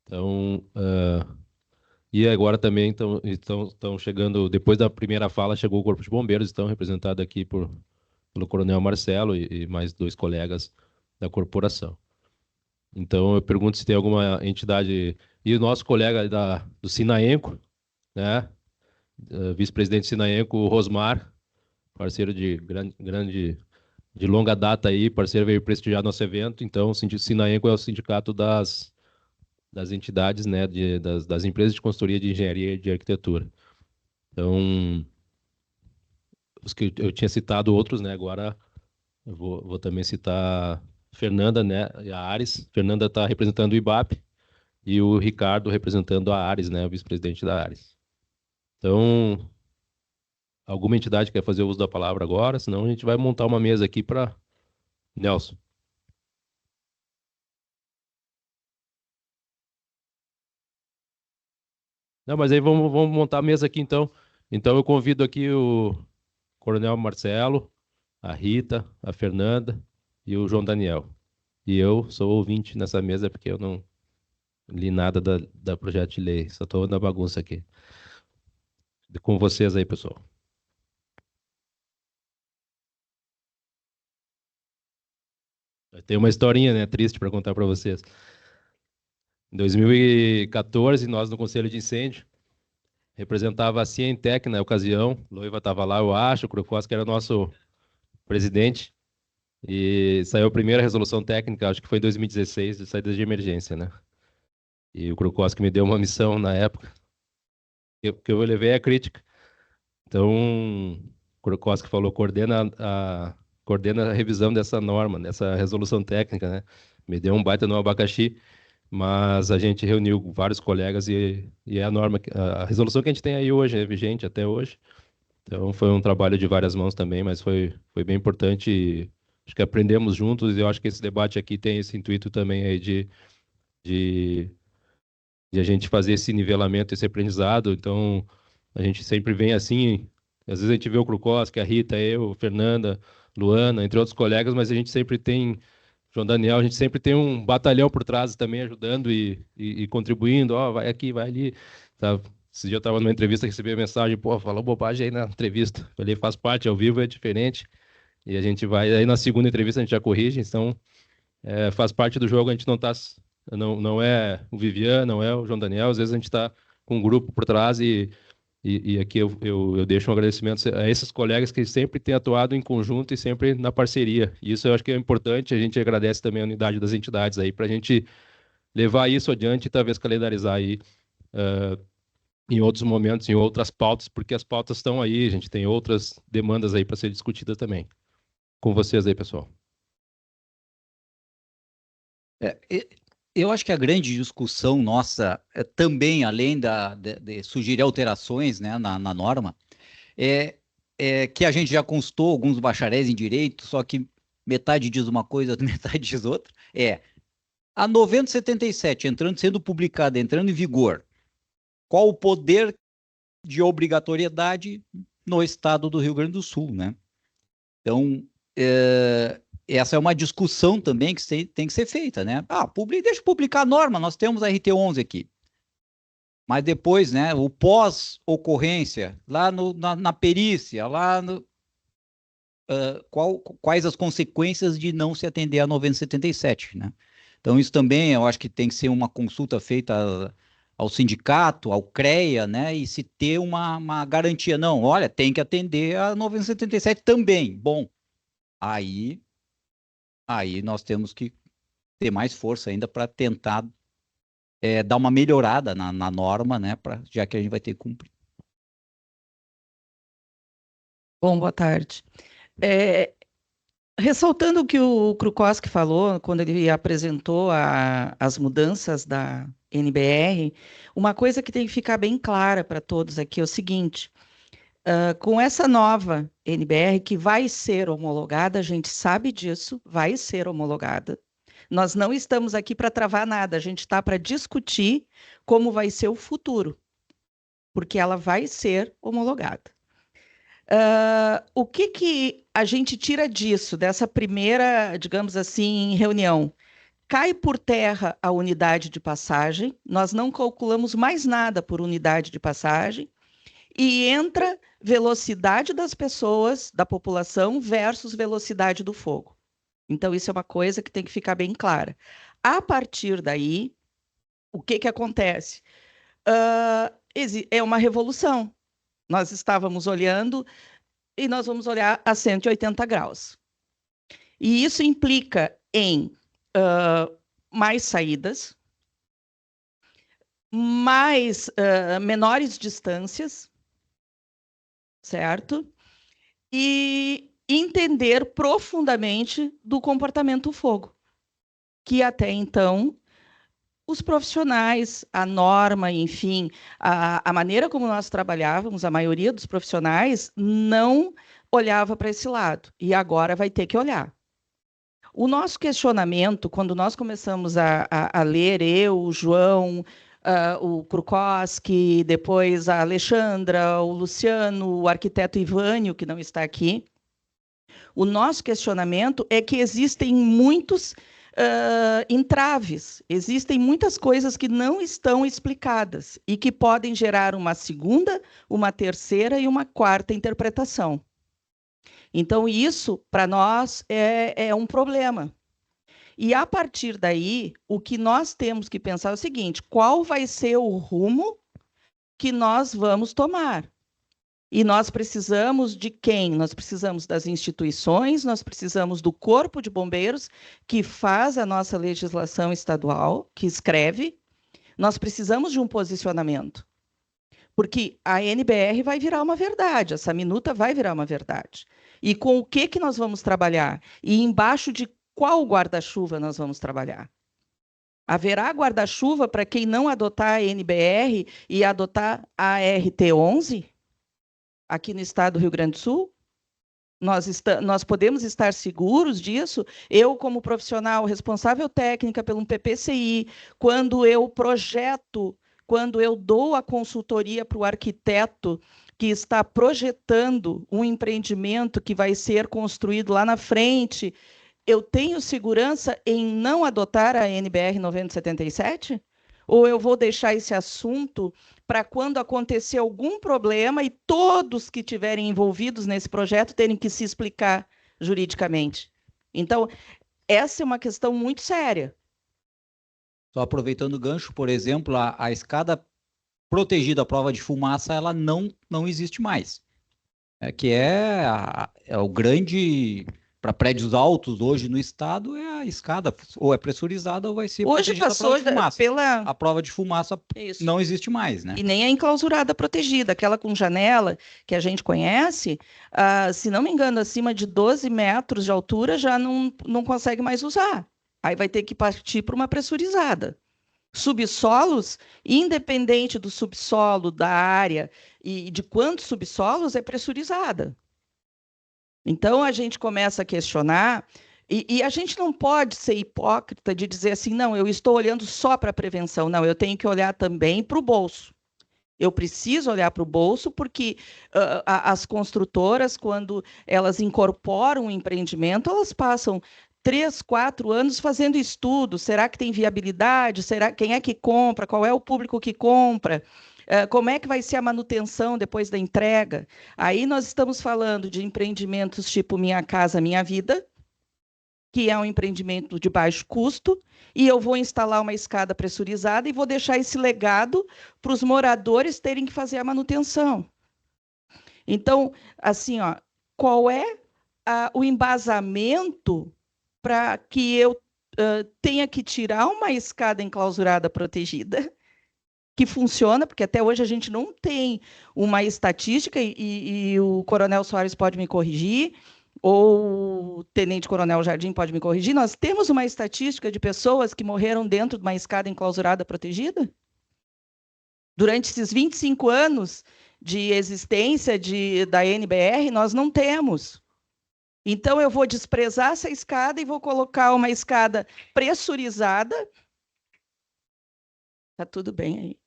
Então, e agora também estão chegando, depois da primeira fala, chegou o Corpo de Bombeiros, estão representados aqui pelo Coronel Marcelo e mais 2 colegas da corporação. Então, eu pergunto se tem alguma entidade... E o nosso colega do Sinaenco, né, vice-presidente do Sinaenco, o Rosmar, parceiro de de longa data aí, parceiro, veio prestigiar nosso evento. Então, o Sinaenco é o sindicato das entidades, né, das empresas de consultoria de engenharia e de arquitetura. Então, os que eu tinha citado outros, né, agora eu vou também citar Fernanda, né, e a Ares. Fernanda está representando o IBAP e o Ricardo representando a Ares, né, o vice-presidente da Ares. Então, alguma entidade quer fazer uso da palavra agora? Senão a gente vai montar uma mesa aqui para Nelson. Não, mas aí vamos montar a mesa aqui então. Então eu convido aqui o Coronel Marcelo, a Rita, a Fernanda e o João Daniel. E eu sou ouvinte nessa mesa porque eu não li nada da projeto de lei, só estou na bagunça aqui. Com vocês aí, pessoal. Tem uma historinha, né, triste para contar para vocês. Em 2014, nós no Conselho de Incêndio, representava a Cientec na ocasião, Loiva estava lá, eu acho, o Krukoski era nosso presidente, e saiu a primeira resolução técnica, acho que foi em 2016, de saída de emergência, né? E o Krukoski me deu uma missão na época, que eu levei a crítica. Então, o Krukoski falou, coordena a revisão dessa norma, dessa resolução técnica, né? Me deu um baita no abacaxi, mas a gente reuniu vários colegas e é a norma, a resolução que a gente tem aí hoje, é vigente até hoje. Então, foi um trabalho de várias mãos também, mas foi bem importante e acho que aprendemos juntos e eu acho que esse debate aqui tem esse intuito também aí de a gente fazer esse nivelamento, esse aprendizado. Então, a gente sempre vem assim, às vezes a gente vê o Krukoski, a Rita, eu, Fernanda, Luana, entre outros colegas, mas a gente sempre tem, João Daniel, a gente sempre tem um batalhão por trás também ajudando e contribuindo, ó, vai aqui, vai ali. Tá? Esse dia eu estava numa entrevista, recebi a mensagem, pô, falou bobagem aí na entrevista. Falei, faz parte, ao vivo é diferente. E a gente vai, aí na segunda entrevista a gente já corrige, então faz parte do jogo, a gente não tá, não é o Vivian, não é o João Daniel, às vezes a gente está com um grupo por trás e aqui eu deixo um agradecimento a esses colegas que sempre têm atuado em conjunto e sempre na parceria. E isso eu acho que é importante, a gente agradece também a unidade das entidades aí, para a gente levar isso adiante e talvez calendarizar aí em outros momentos, em outras pautas, porque as pautas estão aí, a gente tem outras demandas aí para ser discutidas também. Com vocês aí, pessoal. Eu acho que a grande discussão nossa, também, além de sugerir alterações, né, na norma, é que a gente já constou alguns bacharéis em direito, só que metade diz uma coisa, metade diz outra, a 9077 sendo publicada, entrando em vigor, qual o poder de obrigatoriedade no estado do Rio Grande do Sul, né? Então, essa é uma discussão também que tem que ser feita, né? Deixa eu publicar a norma, nós temos a RT11 aqui. Mas depois, né, o pós-ocorrência, lá na perícia, quais as consequências de não se atender a 9077, né? Então, isso também, eu acho que tem que ser uma consulta feita ao sindicato, ao CREA, né, e se ter uma garantia. Não, olha, tem que atender a 9077 também. Bom, aí nós temos que ter mais força ainda para tentar dar uma melhorada na norma, né, já que a gente vai ter que cumprir. Bom, boa tarde. Ressaltando o que o Krukoski falou, quando ele apresentou as mudanças NBR, uma coisa que tem que ficar bem clara para todos aqui é o seguinte: com essa nova NBR que vai ser homologada, a gente sabe disso, vai ser homologada. Nós não estamos aqui para travar nada, a gente está para discutir como vai ser o futuro, porque ela vai ser homologada. O que a gente tira disso, dessa primeira, digamos assim, reunião? Cai por terra a unidade de passagem, nós não calculamos mais nada por unidade de passagem, e entra velocidade das pessoas, da população, versus velocidade do fogo. Então, isso é uma coisa que tem que ficar bem clara. A partir daí, o que acontece? É uma revolução. Nós estávamos olhando e nós vamos olhar a 180 graus. E isso implica em mais saídas, menores distâncias, certo? E entender profundamente do comportamento do fogo, que até então os profissionais, a norma, enfim, a maneira como nós trabalhávamos, a maioria dos profissionais não olhava para esse lado, e agora vai ter que olhar. O nosso questionamento, quando nós começamos a ler, eu, o João, o Krukowski, depois a Alexandra, o Luciano, o arquiteto Ivânio, que não está aqui, o nosso questionamento é que existem muitos entraves, existem muitas coisas que não estão explicadas e que podem gerar uma segunda, uma terceira e uma quarta interpretação. Então, isso, para nós, é um problema. E, a partir daí, o que nós temos que pensar é o seguinte: qual vai ser o rumo que nós vamos tomar? E nós precisamos de quem? Nós precisamos das instituições, nós precisamos do Corpo de Bombeiros, que faz a nossa legislação estadual, que escreve. Nós precisamos de um posicionamento. Porque a NBR vai virar uma verdade, essa minuta vai virar uma verdade. E com o que nós vamos trabalhar? E embaixo de qual guarda-chuva nós vamos trabalhar? Haverá guarda-chuva para quem não adotar a NBR e adotar a RT11? Aqui no estado do Rio Grande do Sul? Nós podemos estar seguros disso? Eu, como profissional responsável técnica pelo PPCI, quando eu projeto, quando eu dou a consultoria para o arquiteto que está projetando um empreendimento que vai ser construído lá na frente, eu tenho segurança em não adotar a NBR 9077? Ou eu vou deixar esse assunto para quando acontecer algum problema e todos que estiverem envolvidos nesse projeto terem que se explicar juridicamente? Então, essa é uma questão muito séria. Só aproveitando o gancho, por exemplo, a escada protegida à prova de fumaça, ela não existe mais. É o grande... Para prédios altos hoje no estado, é a escada, ou é pressurizada ou vai ser hoje protegida passou à prova de fumaça. pela... A prova de fumaça Isso. Não existe mais, né? E nem a enclausurada protegida, aquela com janela que a gente conhece, se não me engano, acima de 12 metros de altura já não consegue mais usar. Aí vai ter que partir para uma pressurizada. Subsolos, independente do subsolo, da área e de quantos subsolos, é pressurizada. Então, a gente começa a questionar, e a gente não pode ser hipócrita de dizer assim, não, eu estou olhando só para a prevenção. Não, eu tenho que olhar também para o bolso. Eu preciso olhar para o bolso porque as construtoras, quando elas incorporam um empreendimento, elas passam 3, 4 anos fazendo estudo. Será que tem viabilidade? Quem é que compra? Qual é o público que compra? Como é que vai ser a manutenção depois da entrega? Aí nós estamos falando de empreendimentos tipo Minha Casa Minha Vida, que é um empreendimento de baixo custo, e eu vou instalar uma escada pressurizada e vou deixar esse legado para os moradores terem que fazer a manutenção. Então, assim, qual é o embasamento para que eu tenha que tirar uma escada enclausurada protegida, que funciona, porque até hoje a gente não tem uma estatística, e o Coronel Soares pode me corrigir, ou o tenente-coronel Jardim pode me corrigir, nós temos uma estatística de pessoas que morreram dentro de uma escada enclausurada protegida? Durante esses 25 anos de existência da NBR, nós não temos. Então, eu vou desprezar essa escada e vou colocar uma escada pressurizada. Tá tudo bem aí.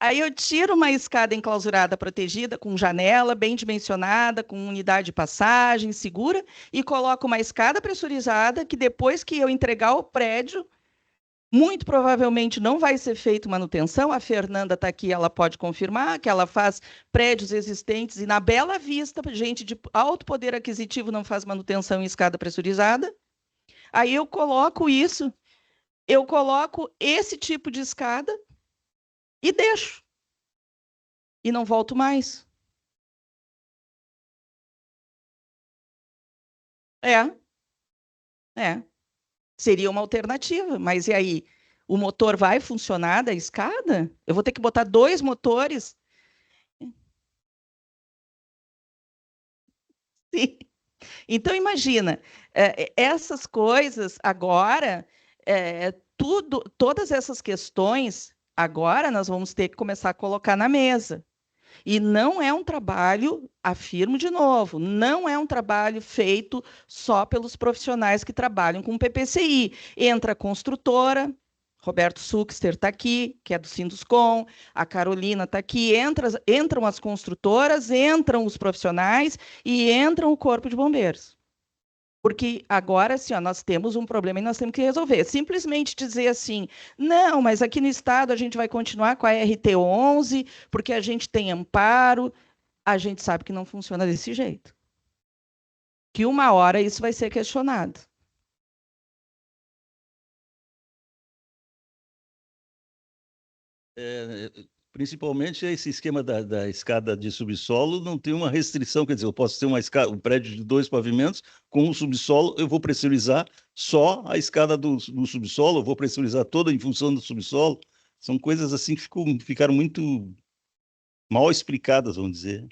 Aí eu tiro uma escada enclausurada protegida, com janela, bem dimensionada, com unidade de passagem, segura, e coloco uma escada pressurizada, que depois que eu entregar o prédio, muito provavelmente não vai ser feita manutenção. A Fernanda está aqui, ela pode confirmar que ela faz prédios existentes e na Bela Vista, gente de alto poder aquisitivo não faz manutenção em escada pressurizada. Aí eu coloco isso, eu coloco esse tipo de escada e deixo. E não volto mais. É. Seria uma alternativa, mas e aí? O motor vai funcionar da escada? Eu vou ter que botar 2 motores? Sim. Então, imagina, essas coisas agora, todas essas questões, agora nós vamos ter que começar a colocar na mesa. E não é um trabalho, afirmo de novo, não é um trabalho feito só pelos profissionais que trabalham com PPCI. Entra a construtora, Roberto Suxter está aqui, que é do Sinduscom, a Carolina está aqui, entram as construtoras, entram os profissionais e entram o Corpo de Bombeiros. Porque agora, assim, ó, nós temos um problema e nós temos que resolver. Simplesmente dizer assim, não, mas aqui no Estado a gente vai continuar com a RT11, porque a gente tem amparo, a gente sabe que não funciona desse jeito. Que uma hora isso vai ser questionado. Principalmente esse esquema da escada de subsolo não tem uma restrição, quer dizer, eu posso ter um prédio de 2 pavimentos, com o subsolo eu vou pressurizar só a escada do subsolo, eu vou pressurizar toda em função do subsolo. São coisas assim que ficaram muito mal explicadas, vamos dizer.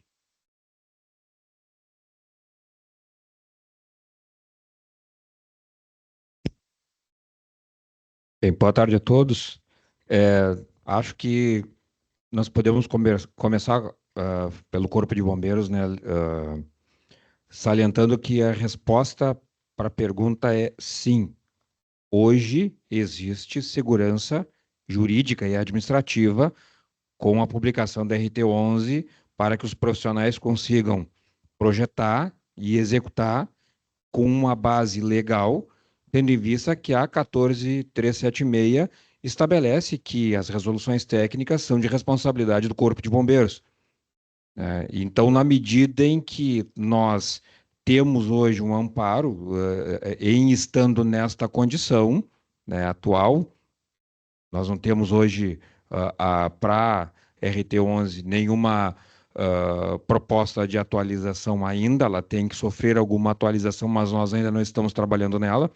Bem, boa tarde a todos. Acho que nós podemos começar pelo Corpo de Bombeiros, né, salientando que a resposta para a pergunta é sim. Hoje existe segurança jurídica e administrativa com a publicação da RT11 para que os profissionais consigam projetar e executar com uma base legal, tendo em vista que a 14376 estabelece que as resoluções técnicas são de responsabilidade do Corpo de Bombeiros. Então, na medida em que nós temos hoje um amparo, em estando nesta condição, né, atual, nós não temos hoje, para RT11, nenhuma proposta de atualização ainda, ela tem que sofrer alguma atualização, mas nós ainda não estamos trabalhando nela,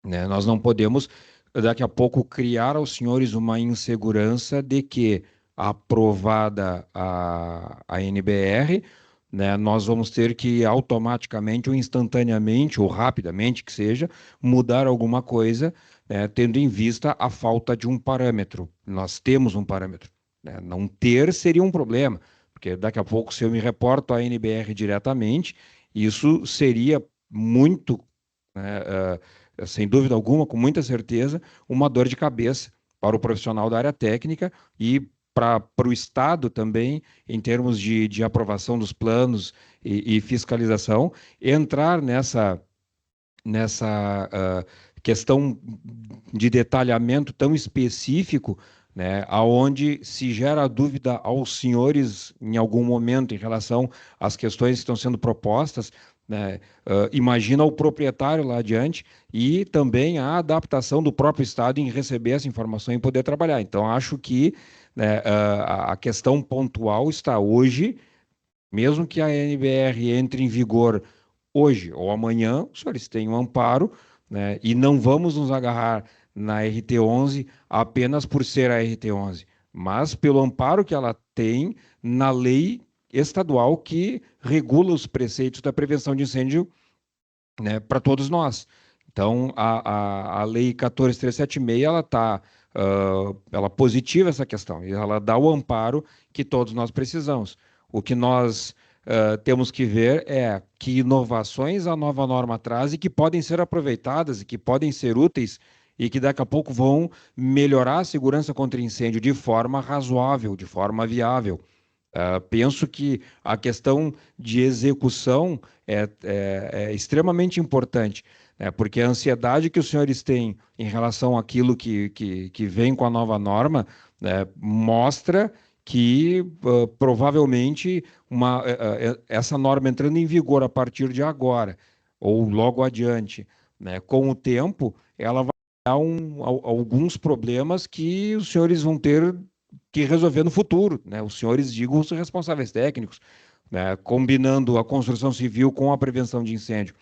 né? Nós não podemos, daqui a pouco, criar aos senhores uma insegurança de que, aprovada a NBR, né, nós vamos ter que automaticamente ou instantaneamente, ou rapidamente que seja, mudar alguma coisa, né, tendo em vista a falta de um parâmetro. Nós temos um parâmetro, né? Não ter seria um problema, porque daqui a pouco, se eu me reporto à NBR diretamente, isso seria muito, né, sem dúvida alguma, com muita certeza, uma dor de cabeça para o profissional da área técnica e para o Estado também, em termos de aprovação dos planos e fiscalização, entrar nessa questão de detalhamento tão específico, né, aonde se gera dúvida aos senhores em algum momento em relação às questões que estão sendo propostas, né, imagina o proprietário lá adiante e também a adaptação do próprio Estado em receber essa informação e poder trabalhar. Então, acho que, né, a questão pontual está hoje, mesmo que a NBR entre em vigor hoje ou amanhã, os senhores têm um amparo, né, e não vamos nos agarrar na RT11 apenas por ser a RT11, mas pelo amparo que ela tem na lei estadual que regula os preceitos da prevenção de incêndio, né, para todos nós. Então, a Lei 14.376, ela positiva essa questão, e ela dá o amparo que todos nós precisamos. O que nós temos que ver é que inovações a nova norma traz e que podem ser aproveitadas e que podem ser úteis e que daqui a pouco vão melhorar a segurança contra incêndio de forma razoável, de forma viável. Penso que a questão de execução é extremamente importante, né? Porque a ansiedade que os senhores têm em relação àquilo que vem com a nova norma, né, mostra que provavelmente essa norma entrando em vigor a partir de agora, ou logo adiante, né, com o tempo, ela vai dar alguns problemas que os senhores vão ter que resolver no futuro, né? Os senhores, digo, os responsáveis técnicos, né? Combinando a construção civil com a prevenção de incêndio,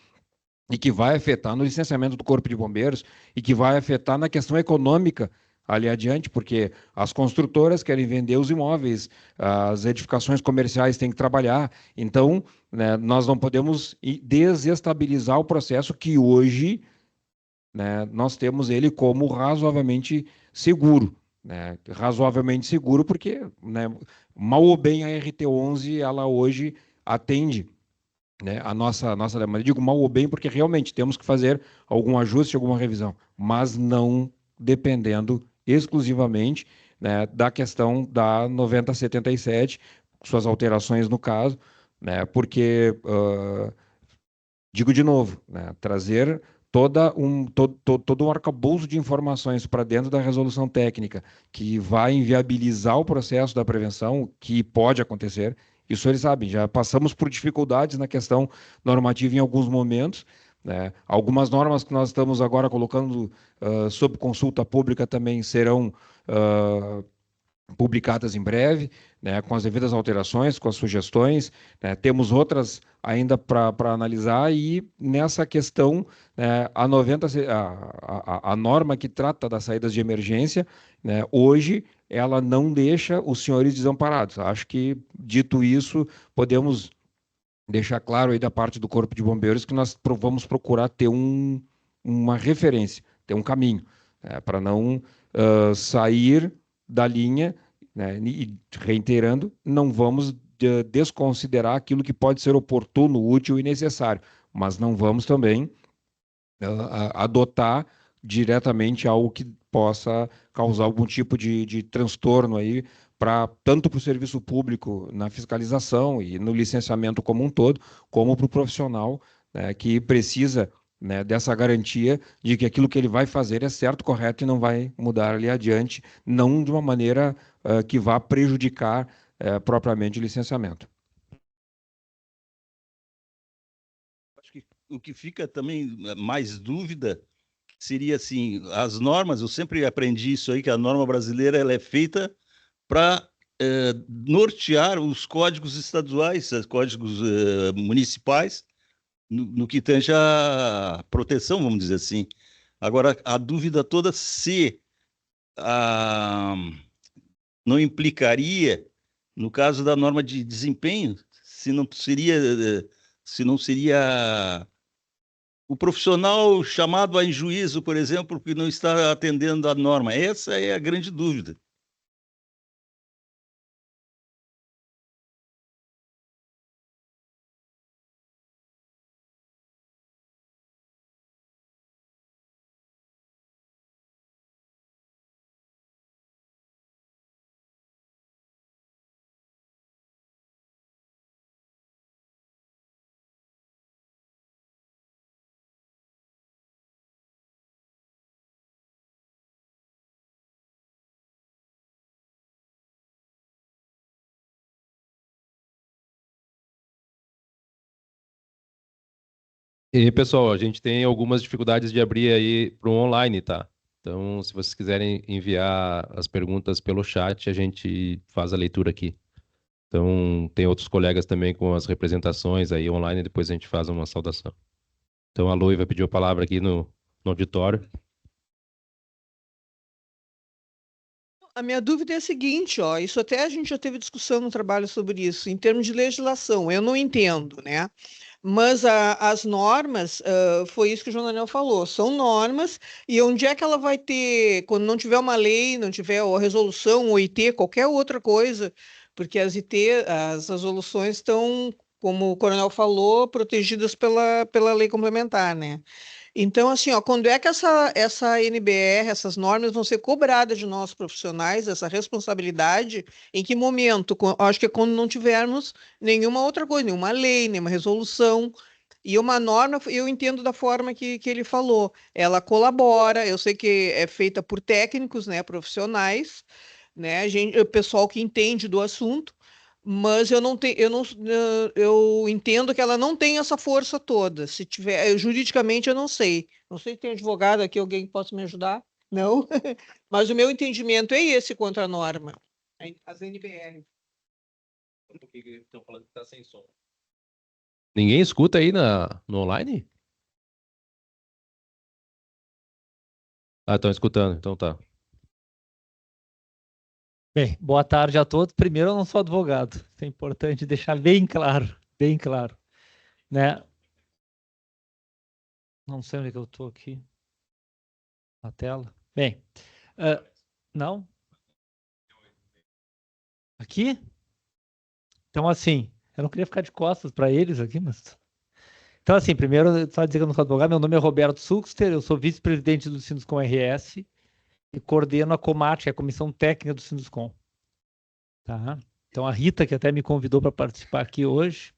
e que vai afetar no licenciamento do Corpo de Bombeiros e que vai afetar na questão econômica ali adiante, porque as construtoras querem vender os imóveis, as edificações comerciais têm que trabalhar, então, né, nós não podemos desestabilizar o processo que hoje, né, nós temos ele como razoavelmente seguro, né, razoavelmente seguro porque, né, mal ou bem a RT11 ela hoje atende, né, a nossa demanda. Eu digo mal ou bem porque realmente temos que fazer algum ajuste, alguma revisão, mas não dependendo exclusivamente, né, da questão da 9077, suas alterações no caso, né, porque digo de novo, né, trazer todo um arcabouço de informações para dentro da resolução técnica que vai inviabilizar o processo da prevenção, que pode acontecer. Isso eles sabem, já passamos por dificuldades na questão normativa em alguns momentos, né? Algumas normas que nós estamos agora colocando sob consulta pública também serão publicadas em breve, né, com as devidas alterações, com as sugestões, né, temos outras ainda para analisar e nessa questão, né, a norma que trata das saídas de emergência, né, hoje ela não deixa os senhores desamparados. Acho que, dito isso, podemos deixar claro aí da parte do Corpo de Bombeiros que nós vamos procurar ter uma referência, ter um caminho, né, para não sair da linha, né, e reiterando, não vamos desconsiderar aquilo que pode ser oportuno, útil e necessário, mas não vamos também adotar diretamente algo que possa causar algum tipo de transtorno aí, tanto para o serviço público na fiscalização e no licenciamento como um todo, como para o profissional, né, que precisa, né, dessa garantia de que aquilo que ele vai fazer é certo, correto e não vai mudar ali adiante, não de uma maneira que vá prejudicar propriamente o licenciamento. Acho que o que fica também mais dúvida seria assim, as normas, eu sempre aprendi isso aí, que a norma brasileira ela é feita para nortear os códigos estaduais, os códigos municipais, no que tange a proteção, vamos dizer assim. Agora, a dúvida toda se não implicaria, no caso da norma de desempenho, se não seria o profissional chamado a em juízo, por exemplo, porque não está atendendo à norma. Essa é a grande dúvida. E, pessoal, a gente tem algumas dificuldades de abrir aí para o online, tá? Então, se vocês quiserem enviar as perguntas pelo chat, a gente faz a leitura aqui. Então, tem outros colegas também com as representações aí online, depois a gente faz uma saudação. Então, a Lui vai pedir a palavra aqui no auditório. A minha dúvida é a seguinte, ó, isso até a gente já teve discussão no trabalho sobre isso, em termos de legislação, eu não entendo, né? Mas as normas, foi isso que o João Daniel falou, são normas, e onde é que ela vai ter, quando não tiver uma lei, não tiver ou a resolução, ou IT, qualquer outra coisa, porque as IT, as resoluções estão, como o Coronel falou, protegidas pela lei complementar, né? Então, assim, ó, quando é que essa NBR, essas normas vão ser cobradas de nós profissionais, essa responsabilidade, em que momento? Acho que é quando não tivermos nenhuma outra coisa, nenhuma lei, nenhuma resolução. E uma norma, eu entendo da forma que ele falou, ela colabora, eu sei que é feita por técnicos, né, profissionais, né, gente, o pessoal que entende do assunto, mas eu não tenho, eu entendo que ela não tem essa força toda. Se tiver, juridicamente eu não sei. Não sei se tem advogado aqui, alguém que possa me ajudar? Não. Mas o meu entendimento é esse quanto à norma. As NBR. Estão falando que tá sem som. Ninguém escuta aí no online? Ah, estão escutando, então tá. Bem, boa tarde a todos. Primeiro, eu não sou advogado. Isso é importante deixar bem claro, né? Não sei onde é que eu estou aqui na tela. Bem, não? Aqui? Então, assim, eu não queria ficar de costas para eles aqui, mas... Então, assim, primeiro, só dizer que eu não sou advogado, meu nome é Roberto Suxter, eu sou vice-presidente do Sinduscom RS e coordeno a COMAT, que é a Comissão Técnica do Sinduscom. Tá? Então, a Rita, que até me convidou para participar aqui hoje.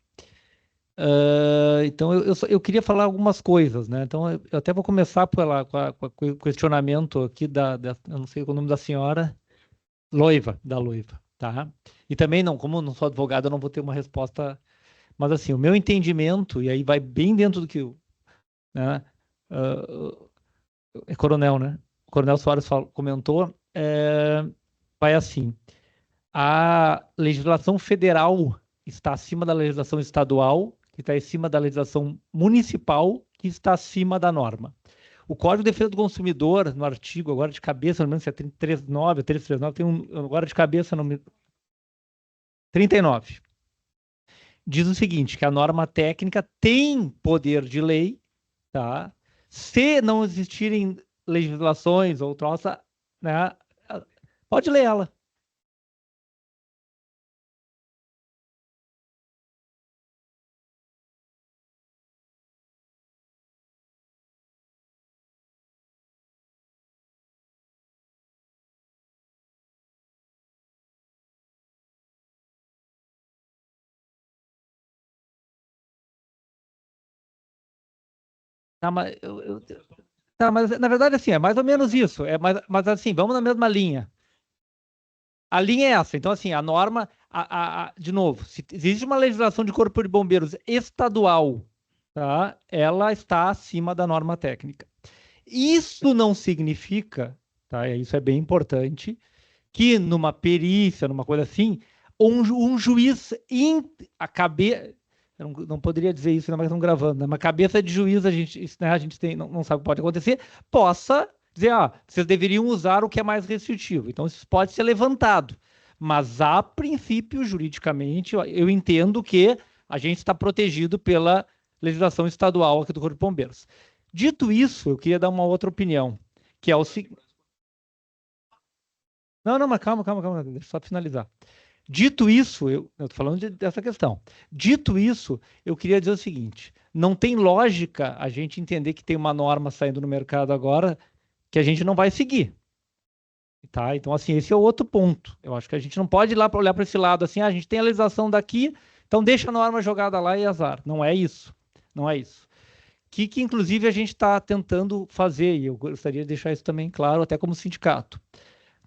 Então, eu queria falar algumas coisas, né? Então, eu até vou começar com o questionamento aqui eu não sei o nome da senhora, da Loiva, tá? E também, não, como eu não sou advogado, eu não vou ter uma resposta, mas assim, o meu entendimento, e aí vai bem dentro do que né? É Coronel, né? O Coronel Soares comentou, vai assim, a legislação federal está acima da legislação estadual, que está acima da legislação municipal, que está acima da norma. O Código de Defesa do Consumidor, no artigo, agora de cabeça, não lembro se é 339 ou 339, tem agora de cabeça, 39. Diz o seguinte, que a norma técnica tem poder de lei, tá? Se não existirem legislações ou troça, né, pode ler ela. Tá, mas na verdade assim, é mais ou menos isso. Mas assim, vamos na mesma linha. A linha é essa. Então, assim, a norma, de novo, se existe uma legislação de Corpo de Bombeiros estadual, tá? Ela está acima da norma técnica. Isso não significa, tá? Isso é bem importante, que numa perícia, numa coisa assim, um juiz eu não poderia dizer isso, mas estão gravando, né? Uma cabeça de juiz, a gente tem, não sabe o que pode acontecer, possa dizer, vocês deveriam usar o que é mais restritivo. Então, isso pode ser levantado. Mas, a princípio, juridicamente, eu entendo que a gente está protegido pela legislação estadual aqui do Corpo de Bombeiros. Dito isso, eu queria dar uma outra opinião, que é o seguinte... Não, mas calma, deixa eu só finalizar. Dito isso, eu estou falando dessa questão. Dito isso, eu queria dizer o seguinte, não tem lógica a gente entender que tem uma norma saindo no mercado agora que a gente não vai seguir. Tá? Então, assim, esse é o outro ponto. Eu acho que a gente não pode ir lá para olhar para esse lado assim, a gente tem a legislação daqui, então deixa a norma jogada lá e azar. Não é isso. Não é isso. Que inclusive, a gente está tentando fazer, e eu gostaria de deixar isso também claro, até como sindicato.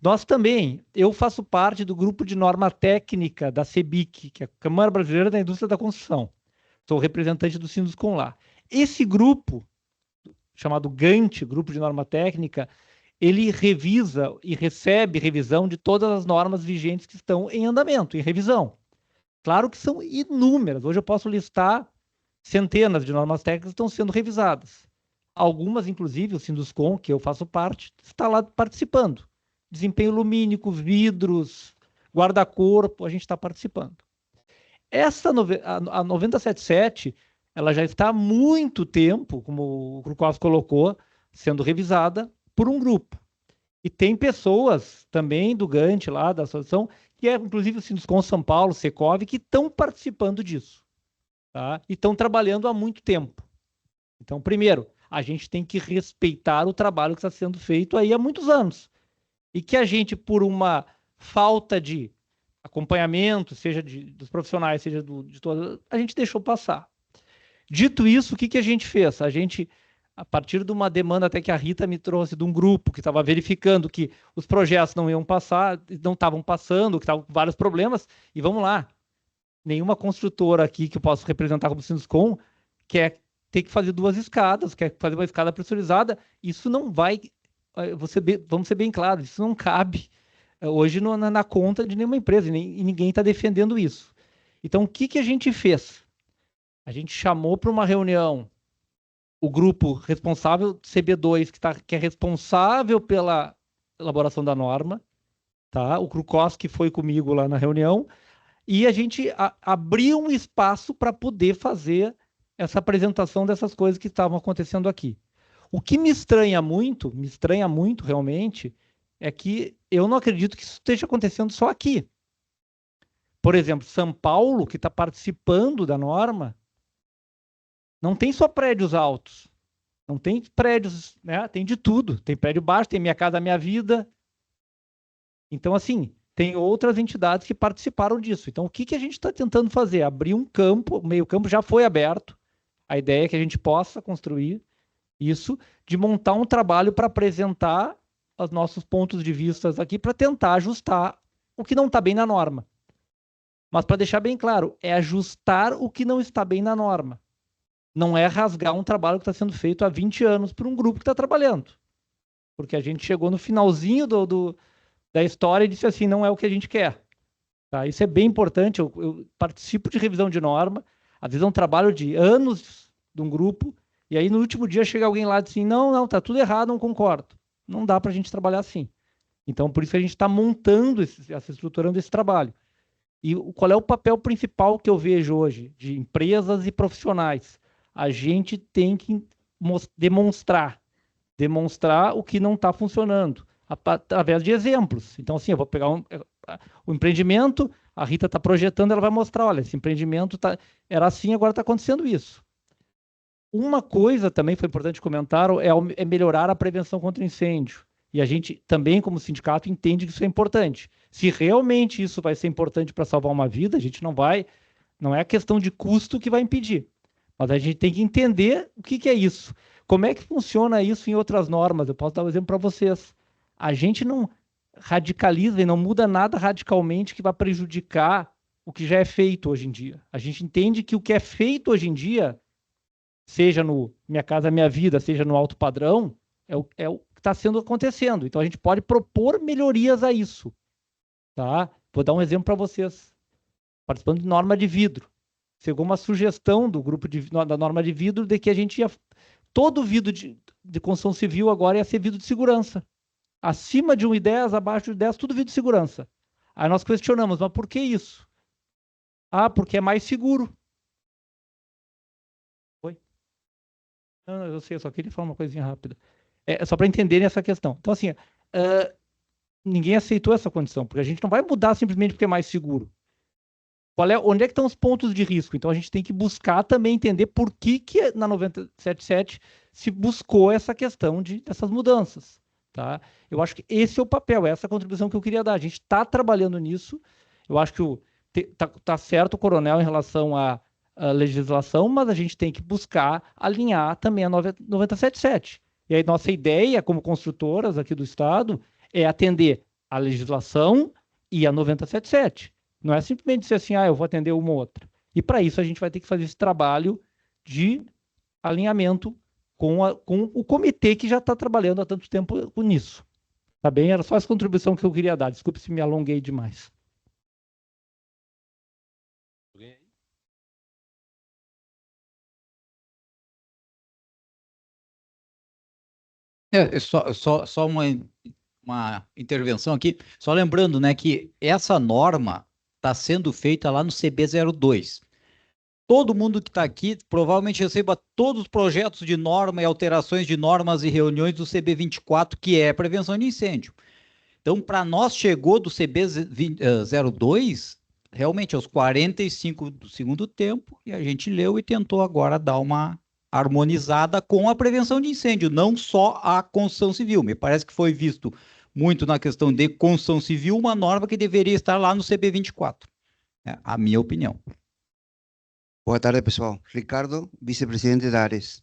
Nós também, eu faço parte do grupo de norma técnica da CEBIC, que é a Câmara Brasileira da Indústria da Construção. Sou representante do Sinduscom lá. Esse grupo, chamado GANT, Grupo de Norma Técnica, ele revisa e recebe revisão de todas as normas vigentes que estão em andamento, em revisão. Claro que são inúmeras. Hoje eu posso listar centenas de normas técnicas que estão sendo revisadas. Algumas, inclusive, o Sinduscom, que eu faço parte, está lá participando. desempenho lumínico, vidros, guarda-corpo, a gente está participando. A 9077, ela já está há muito tempo, como o Krukowski colocou, sendo revisada por um grupo. E tem pessoas também do Gantt, lá da associação, que é inclusive o Sinduscon São Paulo, Secov, que estão participando disso. Tá? E estão trabalhando há muito tempo. Então, primeiro, a gente tem que respeitar o trabalho que está sendo feito aí há muitos anos. E que a gente, por uma falta de acompanhamento, seja dos profissionais, seja de todas, a gente deixou passar. Dito isso, o que a gente fez? A gente, a partir de uma demanda até que a Rita me trouxe de um grupo que estava verificando que os projetos não iam passar, não estavam passando, que estavam com vários problemas, e vamos lá, nenhuma construtora aqui que eu possa representar como Sinduscon quer ter que fazer 2 escadas, quer fazer uma escada pressurizada, isso não vai, vamos ser bem claros, isso não cabe hoje na conta de nenhuma empresa, e ninguém está defendendo isso. Então, o que a gente fez? A gente chamou para uma reunião o grupo responsável, CB2, que é responsável pela elaboração da norma, tá? O Krukowski foi comigo lá na reunião, e a gente abriu um espaço para poder fazer essa apresentação dessas coisas que estavam acontecendo aqui. O que me estranha muito realmente, é que eu não acredito que isso esteja acontecendo só aqui. Por exemplo, São Paulo, que está participando da norma, não tem só prédios altos, não tem prédios, né? Tem de tudo. Tem prédio baixo, tem Minha Casa Minha Vida. Então, assim, tem outras entidades que participaram disso. Então, o que a gente está tentando fazer? Abrir um campo, o meio-campo já foi aberto. A ideia é que a gente possa construir isso, de montar um trabalho para apresentar os nossos pontos de vista aqui, para tentar ajustar o que não está bem na norma. Mas, para deixar bem claro, é ajustar o que não está bem na norma. Não é rasgar um trabalho que está sendo feito há 20 anos por um grupo que está trabalhando. Porque a gente chegou no finalzinho da história e disse assim, não é o que a gente quer. Tá? Isso é bem importante, eu participo de revisão de norma, às vezes é um trabalho de anos de um grupo, e aí no último dia chega alguém lá e diz assim, não, tá tudo errado, não concordo. Não dá para a gente trabalhar assim. Então, por isso que a gente está montando, estruturando esse trabalho. E qual é o papel principal que eu vejo hoje de empresas e profissionais? A gente tem que demonstrar o que não está funcionando, através de exemplos. Então, assim, eu vou pegar o empreendimento, a Rita está projetando, ela vai mostrar, olha, esse empreendimento era assim, agora está acontecendo isso. Uma coisa também foi importante comentar, é melhorar a prevenção contra incêndio. E a gente também, como sindicato, entende que isso é importante. Se realmente isso vai ser importante para salvar uma vida, a gente não é a questão de custo que vai impedir. Mas a gente tem que entender o que é isso. Como é que funciona isso em outras normas? Eu posso dar um exemplo para vocês. A gente não radicaliza e não muda nada radicalmente que vai prejudicar o que já é feito hoje em dia. A gente entende que o que é feito hoje em dia, seja no Minha Casa Minha Vida, seja no alto padrão, é o que está acontecendo. Então a gente pode propor melhorias a isso. Tá? Vou dar um exemplo para vocês. Participando de norma de vidro. Chegou uma sugestão do grupo da norma de vidro de que a gente ia... Todo vidro de construção civil agora ia ser vidro de segurança. Acima de 1,10, abaixo de 10, tudo vidro de segurança. Aí nós questionamos, mas por que isso? Ah, porque é mais seguro. Oi? Não, eu sei, eu só queria falar uma coisinha rápida. É só para entenderem essa questão. Então, assim, ninguém aceitou essa condição, porque a gente não vai mudar simplesmente porque é mais seguro. Onde é que estão os pontos de risco? Então a gente tem que buscar também entender por que na 977 se buscou essa questão dessas mudanças. Tá? Eu acho que esse é o papel, essa é a contribuição que eu queria dar. A gente está trabalhando nisso. Eu acho que tá certo o coronel em relação à legislação, mas a gente tem que buscar alinhar também a 977. E aí nossa ideia, como construtoras aqui do Estado, é atender a legislação e a 977. Não é simplesmente dizer assim, eu vou atender uma ou outra. E para isso a gente vai ter que fazer esse trabalho de alinhamento com o comitê que já está trabalhando há tanto tempo nisso. Tá bem? Era só essa contribuição que eu queria dar. Desculpe se me alonguei demais. Só uma intervenção aqui, só lembrando, né, que essa norma está sendo feita lá no CB02. Todo mundo que está aqui provavelmente receba todos os projetos de norma e alterações de normas e reuniões do CB24, que é prevenção de incêndio. Então, para nós, chegou do CB02, realmente aos 45 do segundo tempo, e a gente leu e tentou agora dar uma harmonizada com a prevenção de incêndio, não só a construção civil. Me parece que foi visto muito na questão de construção civil uma norma que deveria estar lá no CB24. É a minha opinião. Boa tarde, pessoal. Ricardo, vice-presidente da Ares.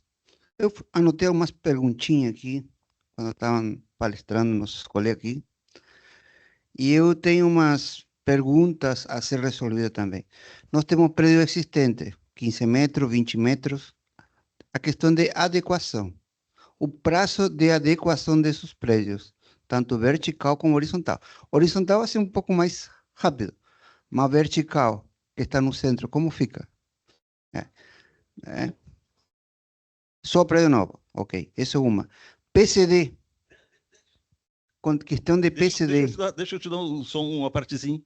Eu anotei umas perguntinhas aqui, quando estavam palestrando nossos colegas aqui, e eu tenho umas perguntas a ser resolvidas também. Nós temos prédio existente, 15 metros, 20 metros, a questão de adequação. O prazo de adequação desses prédios, tanto vertical como horizontal. Horizontal vai ser um pouco mais rápido, mas vertical, que está no centro, como fica? Só prédio novo, ok. Isso é uma. PCD. Com questão de PCD. Deixa eu te dar só uma partezinha.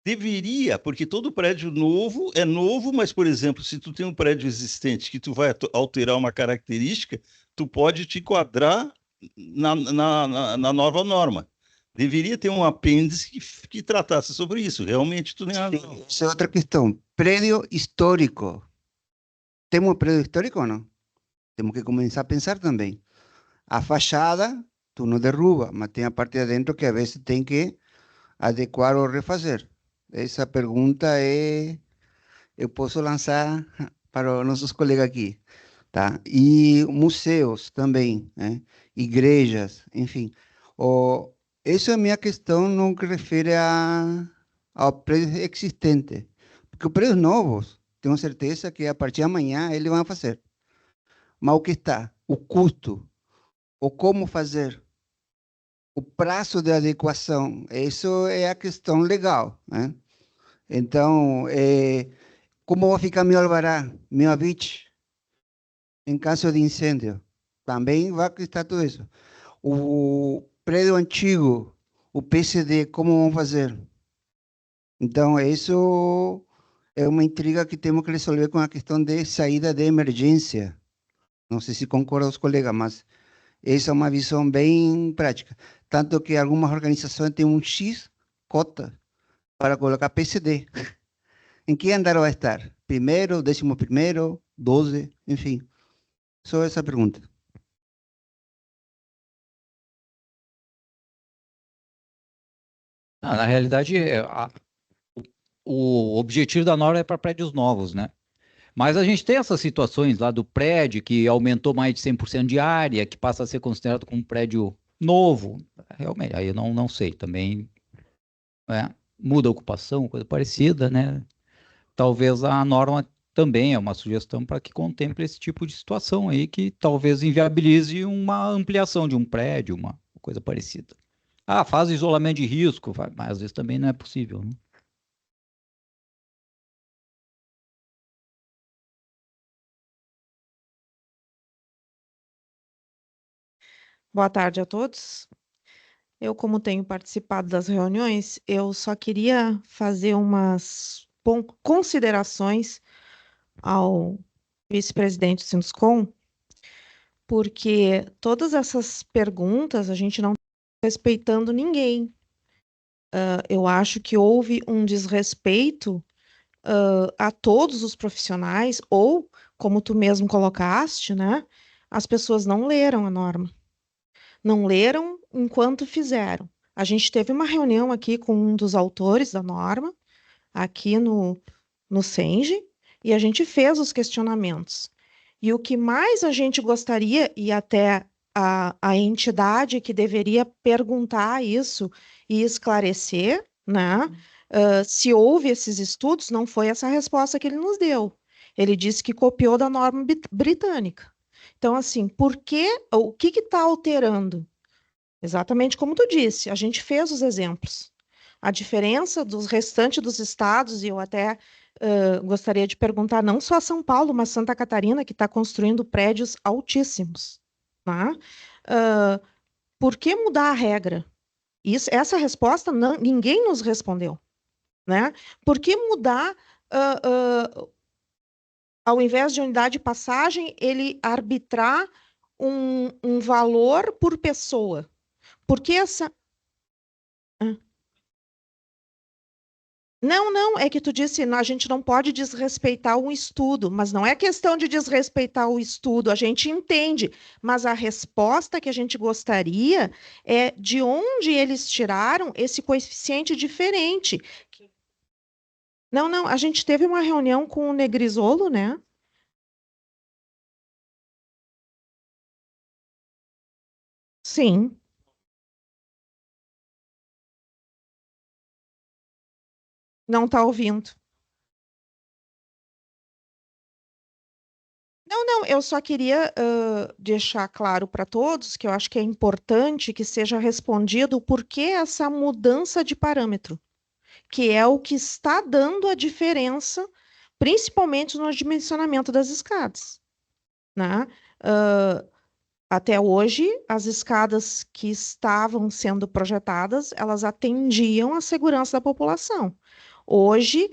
Deveria, porque todo prédio novo é novo, mas, por exemplo, se tu tem um prédio existente que tu vai alterar uma característica, tu pode te enquadrar na nova norma. Deveria ter um apêndice que tratasse sobre isso. Realmente, tu nem razão. Essa é outra questão. Prédio histórico. Temos prédio histórico ou não? Temos que começar a pensar também. A fachada, tu não derruba, mas tem a parte de dentro que às vezes tem que adequar ou refazer. Essa pergunta eu posso lançar para os nossos colegas aqui, tá? E museus também, né? Igrejas, enfim. Essa é a minha questão no que refere ao prédio existente. Porque os prédios novos, tenho certeza que a partir de amanhã eles vão fazer. Mas o que está? O custo, o como fazer, o prazo de adequação, isso é a questão legal, né? Então, como vai ficar meu alvará, meu habite, em caso de incêndio? Também vai custar tudo isso. O prédio antigo, o PCD, como vão fazer? Então, isso é uma intriga que temos que resolver com a questão de saída de emergência. Não sei se concordam os colegas, mas essa é uma visão bem prática. Tanto que algumas organizações têm um X cota para colocar PCD. Em que andar vai estar? Primeiro, 11º, 12, enfim. Só essa pergunta. Na realidade, o objetivo da norma é para prédios novos, né? Mas a gente tem essas situações lá do prédio que aumentou mais de 100% de área, que passa a ser considerado como um prédio novo. Realmente, aí eu não sei. Também muda a ocupação, coisa parecida, né? Talvez a norma também é uma sugestão para que contemple esse tipo de situação aí, que talvez inviabilize uma ampliação de um prédio, uma coisa parecida. Faz isolamento de risco, mas às vezes também não é possível, né? Boa tarde a todos. Eu, como tenho participado das reuniões, eu só queria fazer umas considerações ao vice-presidente do Sinduscom, porque todas essas perguntas a gente não está respeitando ninguém. Eu acho que houve um desrespeito a todos os profissionais, ou, como tu mesmo colocaste, né, as pessoas não leram a norma. Não leram enquanto fizeram. A gente teve uma reunião aqui com um dos autores da norma, aqui no SENGE, e a gente fez os questionamentos. E o que mais a gente gostaria, e até a entidade que deveria perguntar isso e esclarecer, né, se houve esses estudos, não foi essa resposta que ele nos deu. Ele disse que copiou da norma britânica. Então, assim, o que está alterando? Exatamente como tu disse, a gente fez os exemplos. A diferença dos restantes dos estados, e eu até gostaria de perguntar, não só São Paulo, mas Santa Catarina, que está construindo prédios altíssimos. Tá? por que mudar a regra? Essa resposta ninguém nos respondeu, né? Por que mudar, ao invés de unidade de passagem, ele arbitrar um valor por pessoa? Por que essa... Não, é que tu disse, a gente não pode desrespeitar um estudo, mas não é questão de desrespeitar o estudo, a gente entende, mas a resposta que a gente gostaria é de onde eles tiraram esse coeficiente diferente. Não, a gente teve uma reunião com o Negrisolo, né? Sim. Não está ouvindo. Não, eu só queria deixar claro para todos que eu acho que é importante que seja respondido o porquê essa mudança de parâmetro, que é o que está dando a diferença, principalmente no dimensionamento das escadas, né? Até hoje, as escadas que estavam sendo projetadas, elas atendiam a segurança da população. Hoje,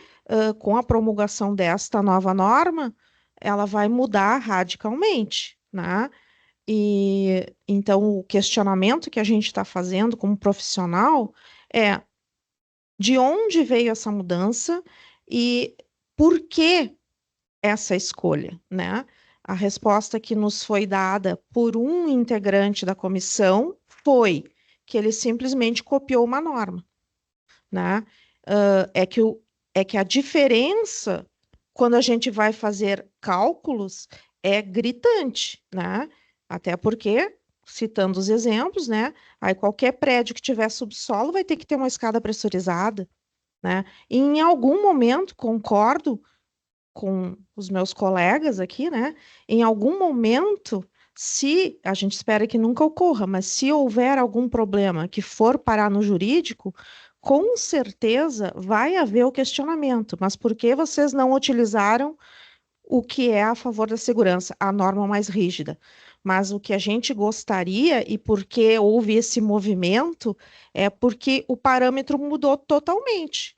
com a promulgação desta nova norma, ela vai mudar radicalmente, né? E então o questionamento que a gente está fazendo como profissional é de onde veio essa mudança e por que essa escolha, né? A resposta que nos foi dada por um integrante da comissão foi que ele simplesmente copiou uma norma, né? É que a diferença quando a gente vai fazer cálculos é gritante, né? Até porque, citando os exemplos, né? Aí qualquer prédio que tiver subsolo vai ter que ter uma escada pressurizada, né? E em algum momento, concordo com os meus colegas aqui, né? Em algum momento, se a gente espera que nunca ocorra, mas se houver algum problema que for parar no jurídico, com certeza vai haver o questionamento. Mas por que vocês não utilizaram o que é a favor da segurança, a norma mais rígida? Mas o que a gente gostaria, e porque houve esse movimento, é porque o parâmetro mudou totalmente.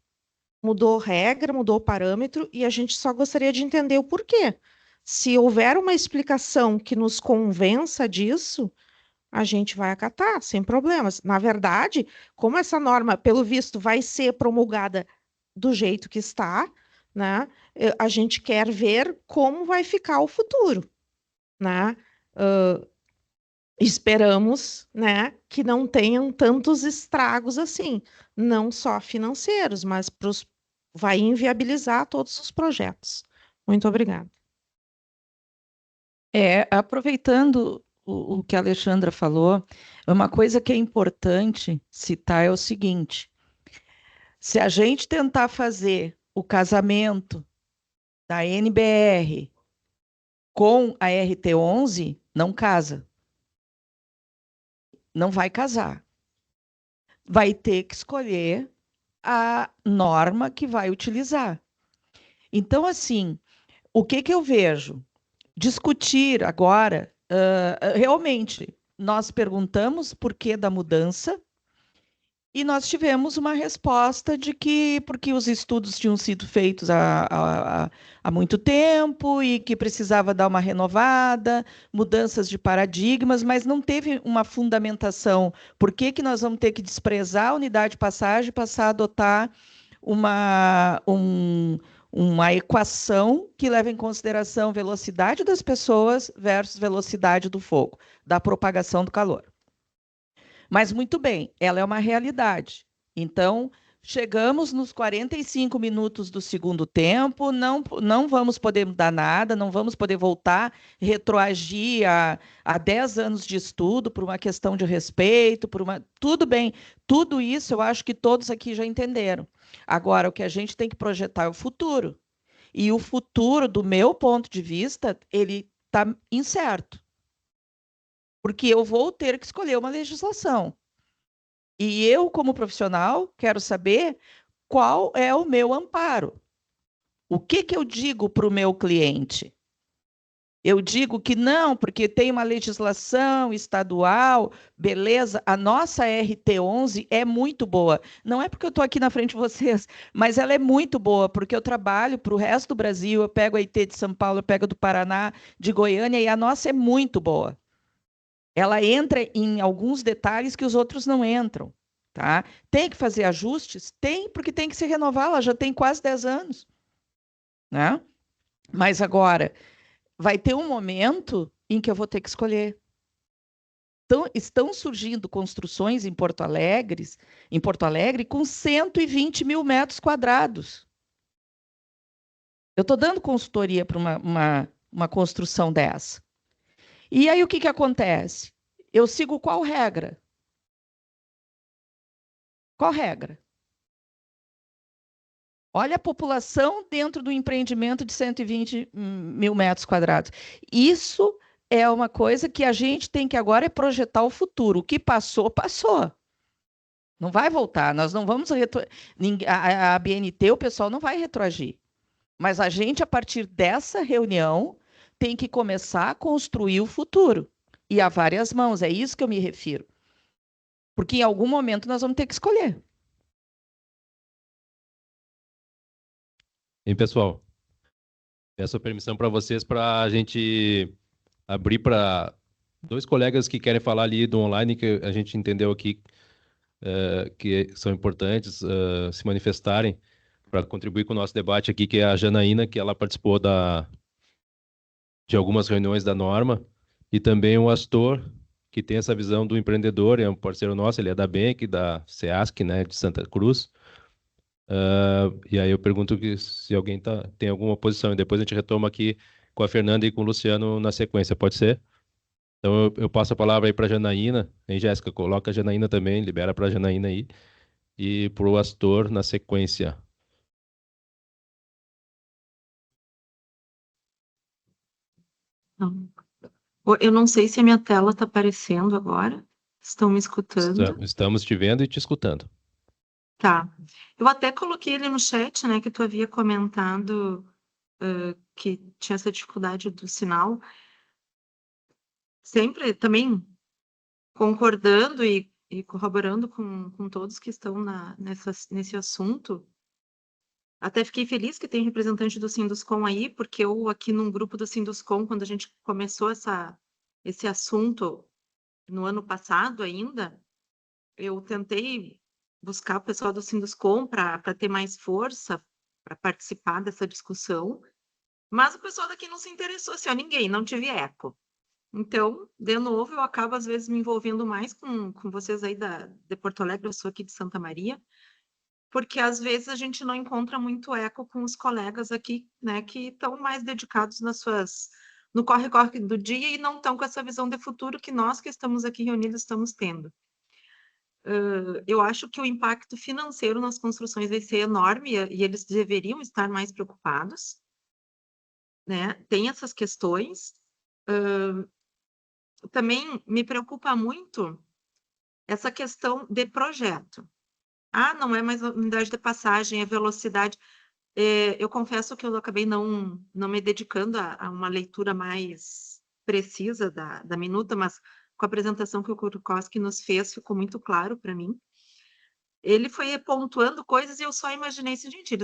Mudou regra, mudou parâmetro, e a gente só gostaria de entender o porquê. Se houver uma explicação que nos convença disso, a gente vai acatar, sem problemas. Na verdade, como essa norma, pelo visto, vai ser promulgada do jeito que está, né? A gente quer ver como vai ficar o futuro, né? Esperamos, né, que não tenham tantos estragos assim, não só financeiros, mas vai inviabilizar todos os projetos. Muito obrigada. Aproveitando o que a Alexandra falou, uma coisa que é importante citar é o seguinte: se a gente tentar fazer o casamento da NBR com a RT11, não casa. Não vai casar. Vai ter que escolher a norma que vai utilizar. Então, assim, o que eu vejo? Discutir agora, realmente, nós perguntamos por que da mudança e nós tivemos uma resposta de que porque os estudos tinham sido feitos há muito tempo e que precisava dar uma renovada, mudanças de paradigmas, mas não teve uma fundamentação. Por que nós vamos ter que desprezar a unidade de passagem e passar a adotar uma equação que leva em consideração velocidade das pessoas versus velocidade do fogo, da propagação do calor? Mas muito bem, ela é uma realidade. Então, chegamos nos 45 minutos do segundo tempo, não vamos poder mudar nada, não vamos poder voltar, retroagir a 10 anos de estudo por uma questão de respeito, tudo bem, tudo isso eu acho que todos aqui já entenderam. Agora, o que a gente tem que projetar é o futuro. E o futuro, do meu ponto de vista, ele está incerto. Porque eu vou ter que escolher uma legislação. E eu, como profissional, quero saber qual é o meu amparo. O que eu digo para o meu cliente? Eu digo que não, porque tem uma legislação estadual, beleza, a nossa RT11 é muito boa. Não é porque eu estou aqui na frente de vocês, mas ela é muito boa, porque eu trabalho para o resto do Brasil, eu pego a IT de São Paulo, eu pego do Paraná, de Goiânia, e a nossa é muito boa. Ela entra em alguns detalhes que os outros não entram. Tá? Tem que fazer ajustes? Tem, porque tem que se renovar, ela já tem quase 10 anos. Né? Mas agora, vai ter um momento em que eu vou ter que escolher. Então, estão surgindo construções em Porto Alegre com 120 mil metros quadrados. Eu estou dando consultoria para uma construção dessa. E aí o que acontece? Eu sigo qual regra? Qual regra? Olha a população dentro do empreendimento de 120 mil metros quadrados. Isso é uma coisa que a gente tem que agora projetar o futuro. O que passou, passou. Não vai voltar. Nós não vamos a BNT, o pessoal não vai retroagir. Mas a gente, a partir dessa reunião, tem que começar a construir o futuro. E a várias mãos, é isso que eu me refiro. Porque em algum momento nós vamos ter que escolher. Hein, pessoal? Peço permissão para vocês para a gente abrir para 2 colegas que querem falar ali do online, que a gente entendeu aqui que são importantes se manifestarem para contribuir com o nosso debate aqui, que é a Janaína, que ela participou de algumas reuniões da Norma, e também o Astor, que tem essa visão do empreendedor, é um parceiro nosso, ele é da BENC, da SEASC, né, de Santa Cruz. E aí eu pergunto se alguém tem alguma posição, e depois a gente retoma aqui com a Fernanda e com o Luciano na sequência, pode ser? Então eu passo a palavra aí para a Janaína, hein, Jéssica? Coloca a Janaína também, libera para a Janaína aí, e para o Astor na sequência. Não. Eu não sei se a minha tela está aparecendo agora. Estão me escutando? Estamos te vendo e te escutando. Tá. Eu até coloquei ele no chat, né, que tu havia comentado que tinha essa dificuldade do sinal. Sempre também concordando e corroborando com todos que estão nesse assunto. Até fiquei feliz que tem representante do Sinduscom aí, porque eu aqui num grupo do Sinduscom, quando a gente começou esse assunto no ano passado ainda, eu tentei buscar o pessoal do Sinduscom para ter mais força para participar dessa discussão, mas o pessoal daqui não se interessou, assim, ninguém, não tive eco. Então, de novo, eu acabo às vezes me envolvendo mais com vocês aí de Porto Alegre, eu sou aqui de Santa Maria, porque às vezes a gente não encontra muito eco com os colegas aqui, né, que estão mais dedicados no corre-corre do dia e não estão com essa visão de futuro que nós que estamos aqui reunidos estamos tendo. Eu acho que o impacto financeiro nas construções vai ser enorme e eles deveriam estar mais preocupados, né? Tem essas questões. Também me preocupa muito essa questão de projeto. Não é mais a unidade de passagem, é velocidade. Eu confesso que eu acabei não me dedicando a uma leitura mais precisa da minuta, mas com a apresentação que o Kurkowski nos fez, ficou muito claro para mim. Ele foi pontuando coisas e eu só imaginei assim, gente,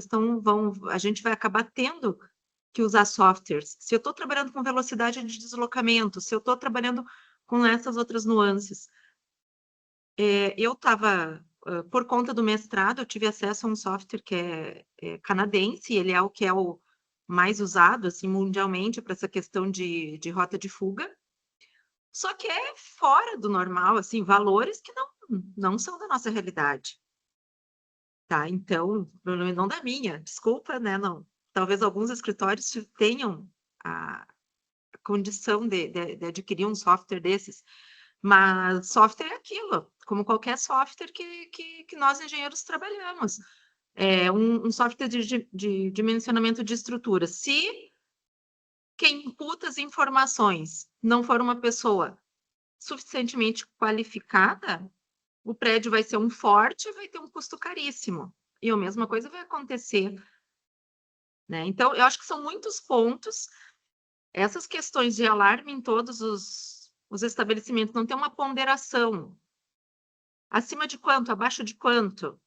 a gente vai acabar tendo que usar softwares. Se eu estou trabalhando com velocidade de deslocamento, se eu estou trabalhando com essas outras nuances. Eu estava, por conta do mestrado, eu tive acesso a um software que é canadense, ele é o que é o mais usado assim, mundialmente para essa questão de rota de fuga. Só que é fora do normal, assim, valores que não são da nossa realidade. Tá, então, não da minha, desculpa, né, não. Talvez alguns escritórios tenham a condição de adquirir um software desses, mas software é aquilo, como qualquer software que nós engenheiros trabalhamos. É um software de dimensionamento de estrutura. Se quem imputa as informações não for uma pessoa suficientemente qualificada, o prédio vai ser um forte e vai ter um custo caríssimo. E a mesma coisa vai acontecer. Né? Então, eu acho que são muitos pontos. essas questões de alarme em todos os estabelecimentos, não tem uma ponderação. Acima de quanto? Abaixo de quanto?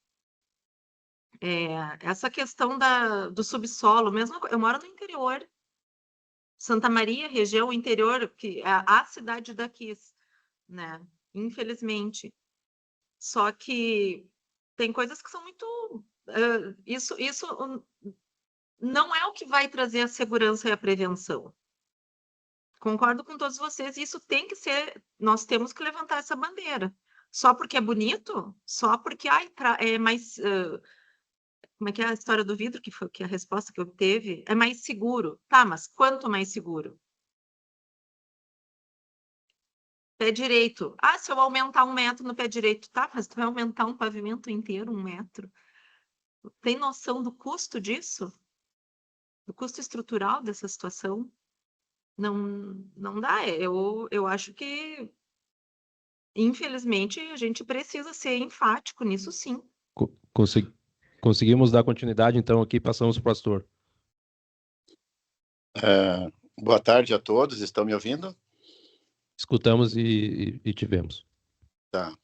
Essa questão do subsolo, mesmo eu moro no interior, Santa Maria, região interior, que é a cidade daqui, né? Infelizmente. Só que tem coisas que são muito... isso não é o que vai trazer a segurança e a prevenção. Concordo com todos vocês, isso tem que ser... Nós temos que levantar essa bandeira. Só porque é bonito? Só porque é mais... como é que é a história do vidro, que foi a resposta que eu obteve? É mais seguro. Tá, mas quanto mais seguro? Pé direito. Ah, se eu aumentar 1 metro no pé direito, tá, mas tu vai aumentar um pavimento inteiro 1 metro. Tem noção do custo disso? Do custo estrutural dessa situação? Não dá. Eu acho que, infelizmente, a gente precisa ser enfático nisso, sim. Conseguimos dar continuidade, então, aqui passamos para o pastor. Boa tarde a todos, estão me ouvindo? Escutamos e tivemos. Tá.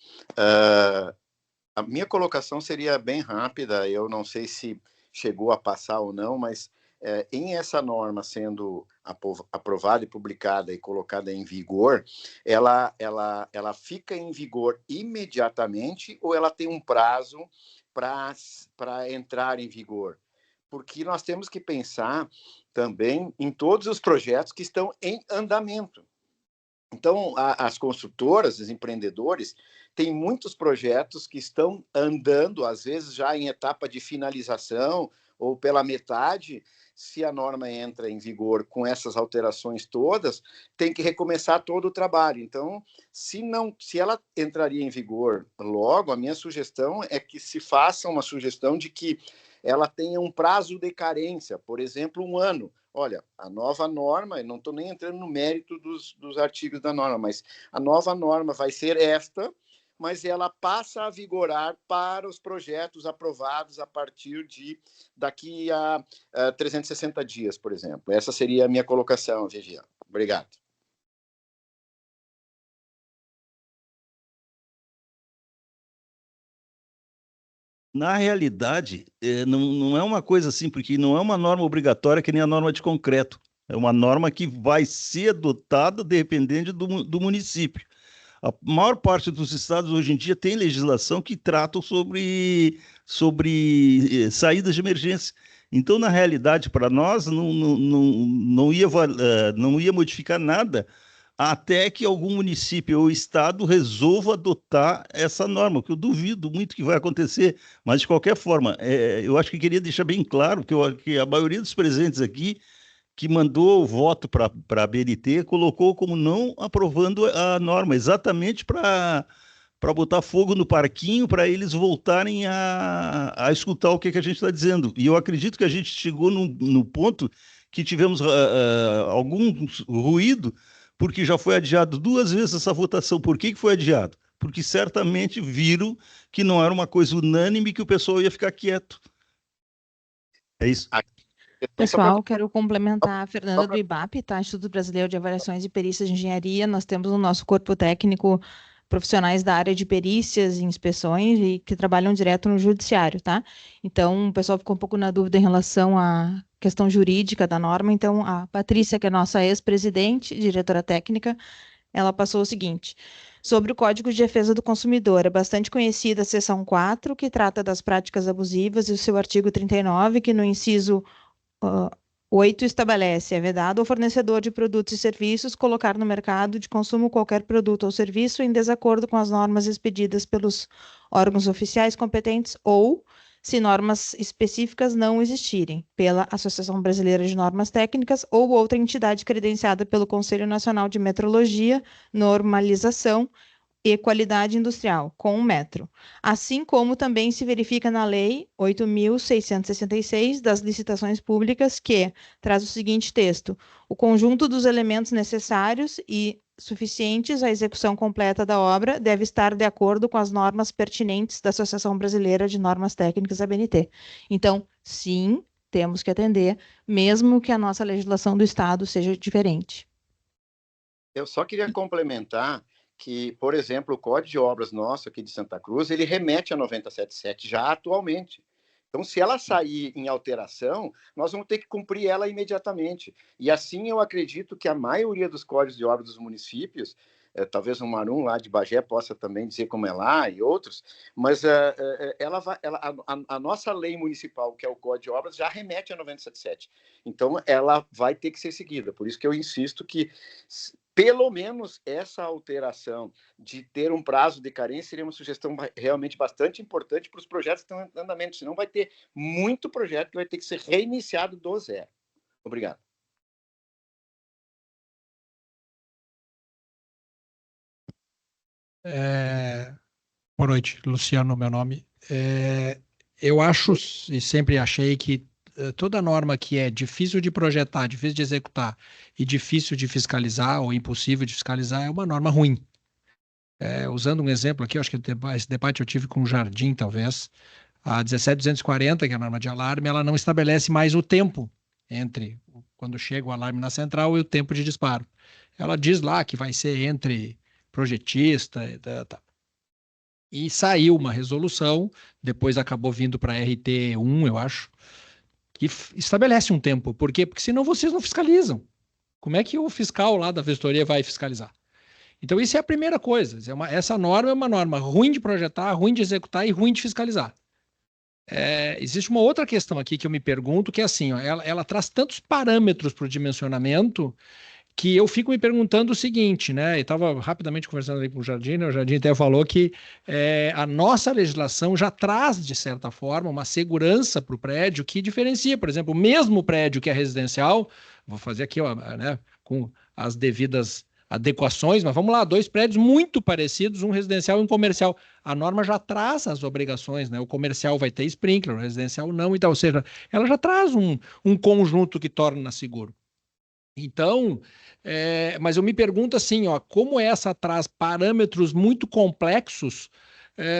A minha colocação seria bem rápida, eu não sei se chegou a passar ou não, mas em essa norma sendo aprovada e publicada e colocada em vigor, ela fica em vigor imediatamente ou ela tem um prazo para entrar em vigor? Porque nós temos que pensar também em todos os projetos que estão em andamento. Então, as construtoras, os empreendedores, têm muitos projetos que estão andando, às vezes já em etapa de finalização ou pela metade. Se a norma entra em vigor com essas alterações todas, tem que recomeçar todo o trabalho. Então, se ela entraria em vigor logo, a minha sugestão é que se faça uma sugestão de que ela tenha um prazo de carência, por exemplo, 1 ano. Olha, a nova norma, eu não estou nem entrando no mérito dos artigos da norma, mas a nova norma vai ser esta, mas ela passa a vigorar para os projetos aprovados a partir de daqui a 360 dias, por exemplo. Essa seria a minha colocação, Vigia. Obrigado. Na realidade, não é uma coisa assim, porque não é uma norma obrigatória que nem a norma de concreto. É uma norma que vai ser adotada dependendo do município. A maior parte dos estados hoje em dia tem legislação que tratam sobre saídas de emergência. Então, na realidade, para nós, não ia modificar nada até que algum município ou estado resolva adotar essa norma, que eu duvido muito que vai acontecer. Mas, de qualquer forma, eu acho que queria deixar bem claro que a maioria dos presentes aqui que mandou o voto para a BNT, colocou como não aprovando a norma, exatamente para botar fogo no parquinho, para eles voltarem a escutar o que a gente está dizendo. E eu acredito que a gente chegou no ponto que tivemos algum ruído, porque já foi adiado 2 vezes essa votação. Por que foi adiado? Porque certamente viram que não era uma coisa unânime, que o pessoal ia ficar quieto. É isso. Pessoal, quero complementar a Fernanda do IBAP, tá? Instituto Brasileiro de Avaliações e Perícias de Engenharia. Nós temos no nosso corpo técnico profissionais da área de perícias e inspeções e que trabalham direto no judiciário, tá? Então, o pessoal ficou um pouco na dúvida em relação à questão jurídica da norma. Então, a Patrícia, que é nossa ex-presidente, diretora técnica, ela passou o seguinte: sobre o Código de Defesa do Consumidor, é bastante conhecida a seção 4, que trata das práticas abusivas, e o seu artigo 39, que no inciso 8 estabelece: é vedado ao fornecedor de produtos e serviços colocar no mercado de consumo qualquer produto ou serviço em desacordo com as normas expedidas pelos órgãos oficiais competentes ou, se normas específicas não existirem, pela Associação Brasileira de Normas Técnicas ou outra entidade credenciada pelo Conselho Nacional de Metrologia, Normalização e Qualidade Industrial, com 1 metro. Assim como também se verifica na Lei 8.666 das licitações públicas, que traz o seguinte texto: o conjunto dos elementos necessários e suficientes à execução completa da obra deve estar de acordo com as normas pertinentes da Associação Brasileira de Normas Técnicas, ABNT. Então, sim, temos que atender, mesmo que a nossa legislação do Estado seja diferente. Eu só queria complementar que, por exemplo, o Código de Obras nosso aqui de Santa Cruz, ele remete a 977 já atualmente. Então, se ela sair em alteração, nós vamos ter que cumprir ela imediatamente. E assim eu acredito que a maioria dos códigos de obras dos municípios, talvez o Marum lá de Bagé possa também dizer como é lá e outros, mas a nossa lei municipal, que é o Código de Obras, já remete a 977. Então, ela vai ter que ser seguida. Por isso que eu insisto que pelo menos essa alteração de ter um prazo de carência seria uma sugestão realmente bastante importante para os projetos que estão em andamento, senão vai ter muito projeto que vai ter que ser reiniciado do zero. Obrigado. Boa noite, Luciano, meu nome. Eu acho e sempre achei que toda norma que é difícil de projetar, difícil de executar e difícil de fiscalizar ou impossível de fiscalizar é uma norma ruim. Usando um exemplo aqui, eu acho que esse debate eu tive com o Jardim, talvez, a 17240, que é a norma de alarme, ela não estabelece mais o tempo entre quando chega o alarme na central e o tempo de disparo. Ela diz lá que vai ser entre projetista e saiu uma resolução, depois acabou vindo para a RT1, eu acho, que estabelece um tempo. Por quê? Porque senão vocês não fiscalizam. Como é que o fiscal lá da vistoria vai fiscalizar? Então, isso é a primeira coisa. Essa norma é uma norma ruim de projetar, ruim de executar e ruim de fiscalizar. Existe uma outra questão aqui que eu me pergunto, que é assim, ó, ela traz tantos parâmetros para o dimensionamento que eu fico me perguntando o seguinte, né? Eu estava rapidamente conversando ali com o Jardim, né? O Jardim até falou que a nossa legislação já traz, de certa forma, uma segurança para o prédio que diferencia, por exemplo, o mesmo prédio que é residencial, vou fazer aqui, ó, né, com as devidas adequações, mas vamos lá, 2 prédios muito parecidos, um residencial e um comercial. A norma já traz as obrigações, né? O comercial vai ter sprinkler, o residencial não, então, ou seja, ela já traz um conjunto que torna seguro. Então, mas eu me pergunto assim, ó, como essa traz parâmetros muito complexos,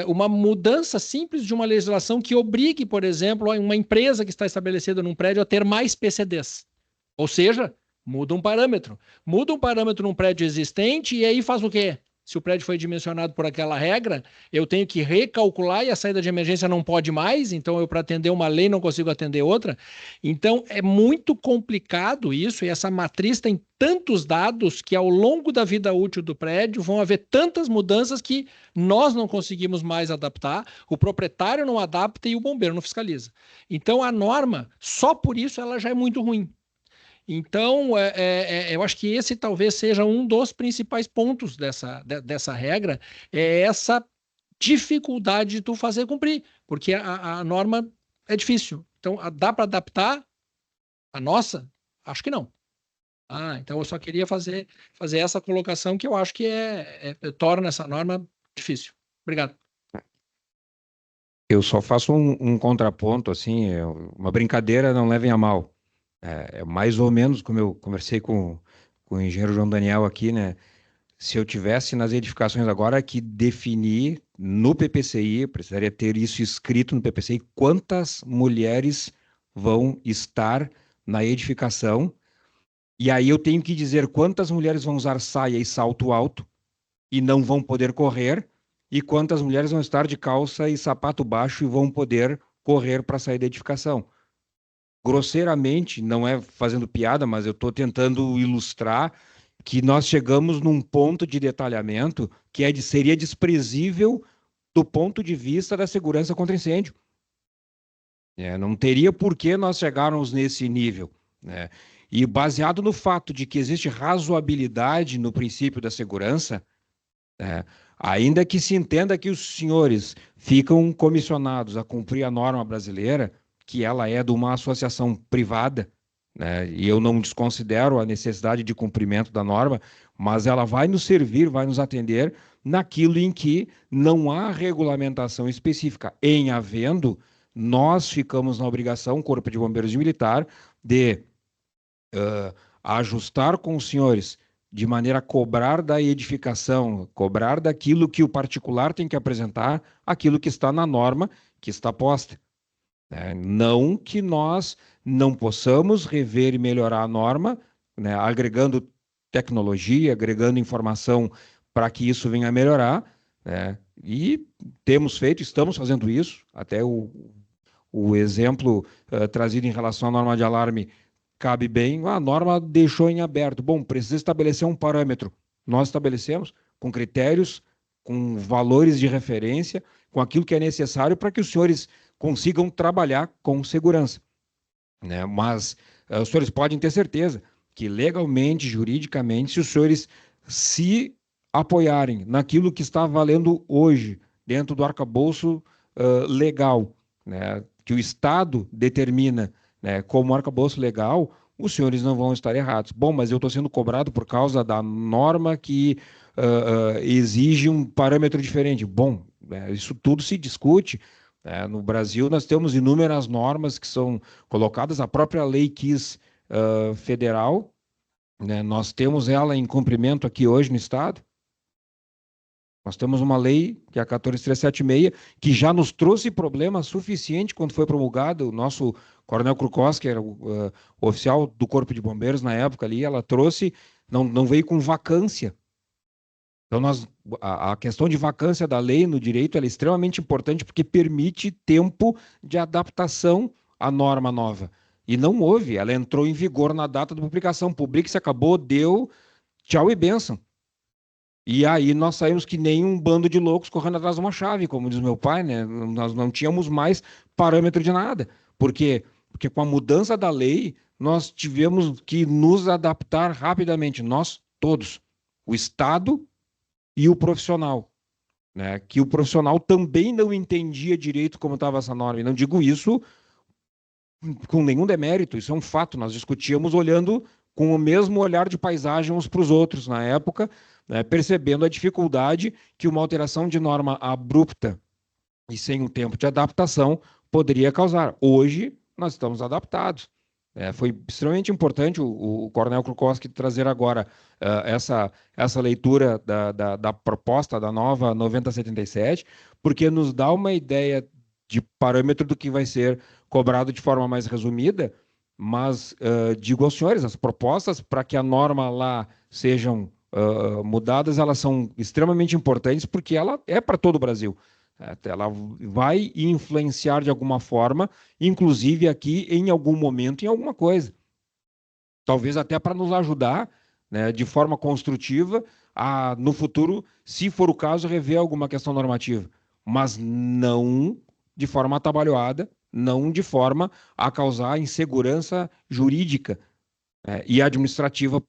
uma mudança simples de uma legislação que obrigue, por exemplo, uma empresa que está estabelecida num prédio a ter mais PCDs. Ou seja, muda um parâmetro num prédio existente e aí faz o quê? Se o prédio foi dimensionado por aquela regra, eu tenho que recalcular e a saída de emergência não pode mais, então eu, para atender uma lei, não consigo atender outra. Então, é muito complicado isso, e essa matriz tem tantos dados que, ao longo da vida útil do prédio, vão haver tantas mudanças que nós não conseguimos mais adaptar, o proprietário não adapta e o bombeiro não fiscaliza. Então, a norma, só por isso, ela já é muito ruim. Então, eu acho que esse talvez seja um dos principais pontos dessa regra, é essa dificuldade de tu fazer cumprir, porque a norma é difícil. Então, dá para adaptar a nossa? Acho que não. Então eu só queria fazer essa colocação que eu acho que torna essa norma difícil. Obrigado. Eu só faço um contraponto, assim, uma brincadeira, não levem a mal. Mais ou menos como eu conversei com o engenheiro João Daniel aqui, né? Se eu tivesse nas edificações agora que definir no PPCI, precisaria ter isso escrito no PPCI, quantas mulheres vão estar na edificação, e aí eu tenho que dizer quantas mulheres vão usar saia e salto alto e não vão poder correr, e quantas mulheres vão estar de calça e sapato baixo e vão poder correr para sair da edificação. Grosseiramente, não é fazendo piada, mas eu estou tentando ilustrar que nós chegamos num ponto de detalhamento que seria desprezível do ponto de vista da segurança contra incêndio. Não teria por que nós chegarmos nesse nível, né? E baseado no fato de que existe razoabilidade no princípio da segurança, ainda que se entenda que os senhores ficam comissionados a cumprir a norma brasileira, que ela é de uma associação privada, né? E eu não desconsidero a necessidade de cumprimento da norma, mas ela vai nos servir, vai nos atender naquilo em que não há regulamentação específica. Em havendo, nós ficamos na obrigação, Corpo de Bombeiros e Militar, de ajustar com os senhores, de maneira a cobrar da edificação, cobrar daquilo que o particular tem que apresentar, aquilo que está na norma que está posta. Não que nós não possamos rever e melhorar a norma, né, agregando tecnologia, agregando informação para que isso venha a melhorar, né, e temos feito, estamos fazendo isso, até o exemplo trazido em relação à norma de alarme cabe bem, a norma deixou em aberto. Bom, precisa estabelecer um parâmetro. Nós estabelecemos com critérios, com valores de referência, com aquilo que é necessário para que os senhores consigam trabalhar com segurança, né? Mas os senhores podem ter certeza que legalmente, juridicamente, se os senhores se apoiarem naquilo que está valendo hoje dentro do arcabouço legal, né, que o Estado determina, né, como arcabouço legal, os senhores não vão estar errados. Bom, mas eu estou sendo cobrado por causa da norma que exige um parâmetro diferente. Bom, isso tudo se discute. No Brasil, nós temos inúmeras normas que são colocadas, a própria Lei KIS federal, né, nós temos ela em cumprimento aqui hoje no Estado. Nós temos uma lei, que é a 14376, que já nos trouxe problema suficiente quando foi promulgado. O nosso Coronel Krukowski, que era o oficial do Corpo de Bombeiros na época ali, ela trouxe, não veio com vacância. Então, a questão de vacância da lei no direito ela é extremamente importante porque permite tempo de adaptação à norma nova. E não houve, ela entrou em vigor na data da publicação. Publique-se, acabou, deu, tchau e bênção. E aí nós saímos que nem um bando de loucos correndo atrás de uma chave, como diz meu pai, né? Nós não tínhamos mais parâmetro de nada. Por quê? Porque com a mudança da lei, nós tivemos que nos adaptar rapidamente, nós todos, o Estado e o profissional, né? Que o profissional também não entendia direito como estava essa norma. E não digo isso com nenhum demérito, isso é um fato. Nós discutíamos olhando com o mesmo olhar de paisagem uns para os outros na época, né, percebendo a dificuldade que uma alteração de norma abrupta e sem um tempo de adaptação poderia causar. Hoje, nós estamos adaptados. Foi extremamente importante o Coronel Krukowski trazer agora essa leitura da proposta da nova 9077, porque nos dá uma ideia de parâmetro do que vai ser cobrado de forma mais resumida, mas digo aos senhores, as propostas para que a norma lá sejam mudadas, elas são extremamente importantes porque ela é para todo o Brasil. Ela vai influenciar de alguma forma, inclusive aqui em algum momento, em alguma coisa. Talvez até para nos ajudar, né, de forma construtiva a, no futuro, se for o caso, rever alguma questão normativa. Mas não de forma atabalhoada, não de forma a causar insegurança jurídica e administrativa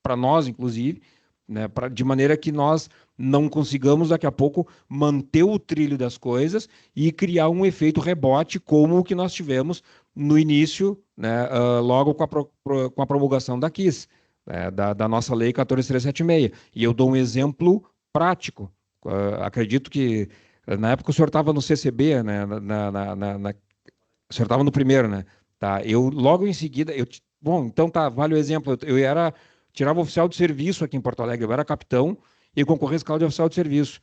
para nós, inclusive, né, de maneira que nós não consigamos daqui a pouco manter o trilho das coisas e criar um efeito rebote como o que nós tivemos no início, né, logo com a promulgação da KIS, da nossa lei 14376. E eu dou um exemplo prático. Acredito que na época o senhor estava no CCB, né, o senhor estava no primeiro, né? Tá, eu logo em seguida, bom, então tá, vale o exemplo, tirava oficial de serviço aqui em Porto Alegre, eu era capitão e concorria à escala de oficial de serviço.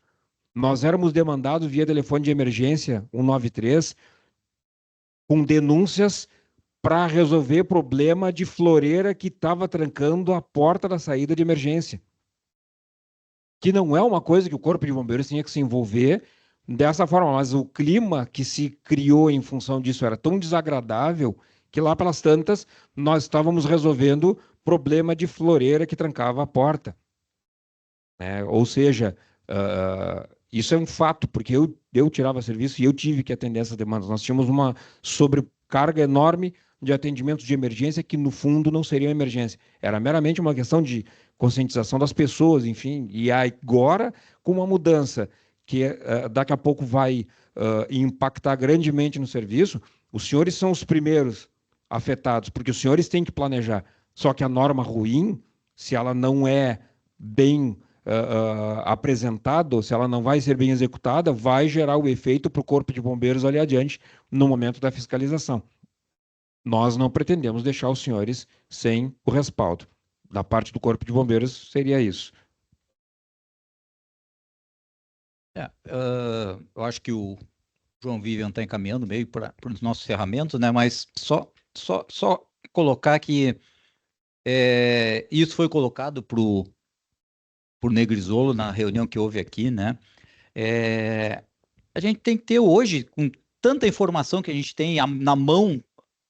Nós éramos demandados via telefone de emergência 193 com denúncias para resolver problema de floreira que estava trancando a porta da saída de emergência. Que não é uma coisa que o Corpo de Bombeiros tinha que se envolver dessa forma, mas o clima que se criou em função disso era tão desagradável que lá pelas tantas nós estávamos resolvendo problema de floreira que trancava a porta. Ou seja, isso é um fato, porque eu tirava serviço e eu tive que atender essas demandas. Nós tínhamos uma sobrecarga enorme de atendimentos de emergência que, no fundo, não seriam emergência. Era meramente uma questão de conscientização das pessoas, enfim. E agora, com uma mudança que daqui a pouco vai impactar grandemente no serviço, os senhores são os primeiros afetados, porque os senhores têm que planejar. Só que a norma ruim, se ela não é bem apresentada, se ela não vai ser bem executada, vai gerar o efeito para o Corpo de Bombeiros ali adiante, no momento da fiscalização. Nós não pretendemos deixar os senhores sem o respaldo. Da parte do Corpo de Bombeiros, seria isso. Eu acho que o João Vivian está encaminhando meio para os nossos ferramentas, né? Mas só Só colocar que isso foi colocado por Negrisolo na reunião que houve aqui, né? A gente tem que ter hoje, com tanta informação que a gente tem na mão,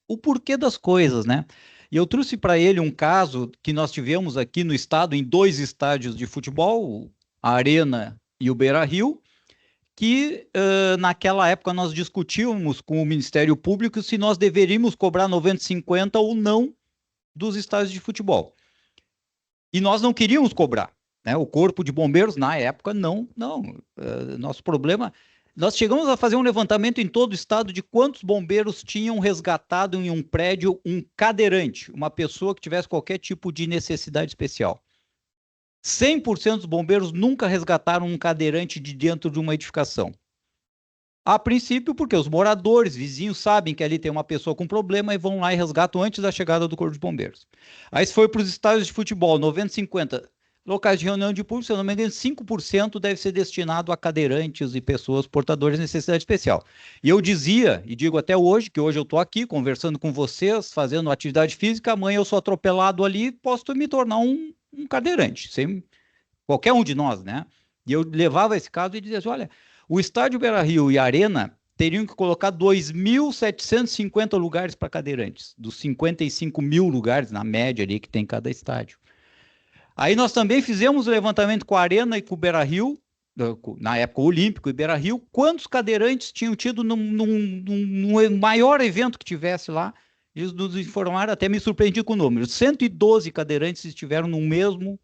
o porquê das coisas, né? E eu trouxe para ele um caso que nós tivemos aqui no estado, em 2 estádios de futebol, a Arena e o Beira-Rio, que naquela época nós discutíamos com o Ministério Público se nós deveríamos cobrar 90/50 ou não dos estádios de futebol. E nós não queríamos cobrar, né? O Corpo de Bombeiros, na época, não. Nosso problema... Nós chegamos a fazer um levantamento em todo o estado de quantos bombeiros tinham resgatado em um prédio um cadeirante, uma pessoa que tivesse qualquer tipo de necessidade especial. 100% dos bombeiros nunca resgataram um cadeirante de dentro de uma edificação. A princípio, porque os moradores, vizinhos, sabem que ali tem uma pessoa com problema e vão lá e resgatam antes da chegada do Corpo de Bombeiros. Aí se foi para os estádios de futebol, 90/50, locais de reunião de público, se eu não me engano, 5% deve ser destinado a cadeirantes e pessoas portadoras de necessidade especial. E eu dizia, e digo até hoje, que hoje eu estou aqui conversando com vocês, fazendo atividade física, amanhã eu sou atropelado ali, posso me tornar um cadeirante, sem qualquer um de nós, né? E eu levava esse caso e dizia assim, olha, o estádio Beira-Rio e a Arena teriam que colocar 2.750 lugares para cadeirantes, dos 55 mil lugares, na média ali, que tem cada estádio. Aí nós também fizemos o levantamento com a Arena e com o Beira-Rio, na época Olímpico e Beira-Rio, quantos cadeirantes tinham tido num maior evento que tivesse lá. Eles nos informaram, até me surpreendi com o número. 112 cadeirantes estiveram no mesmo,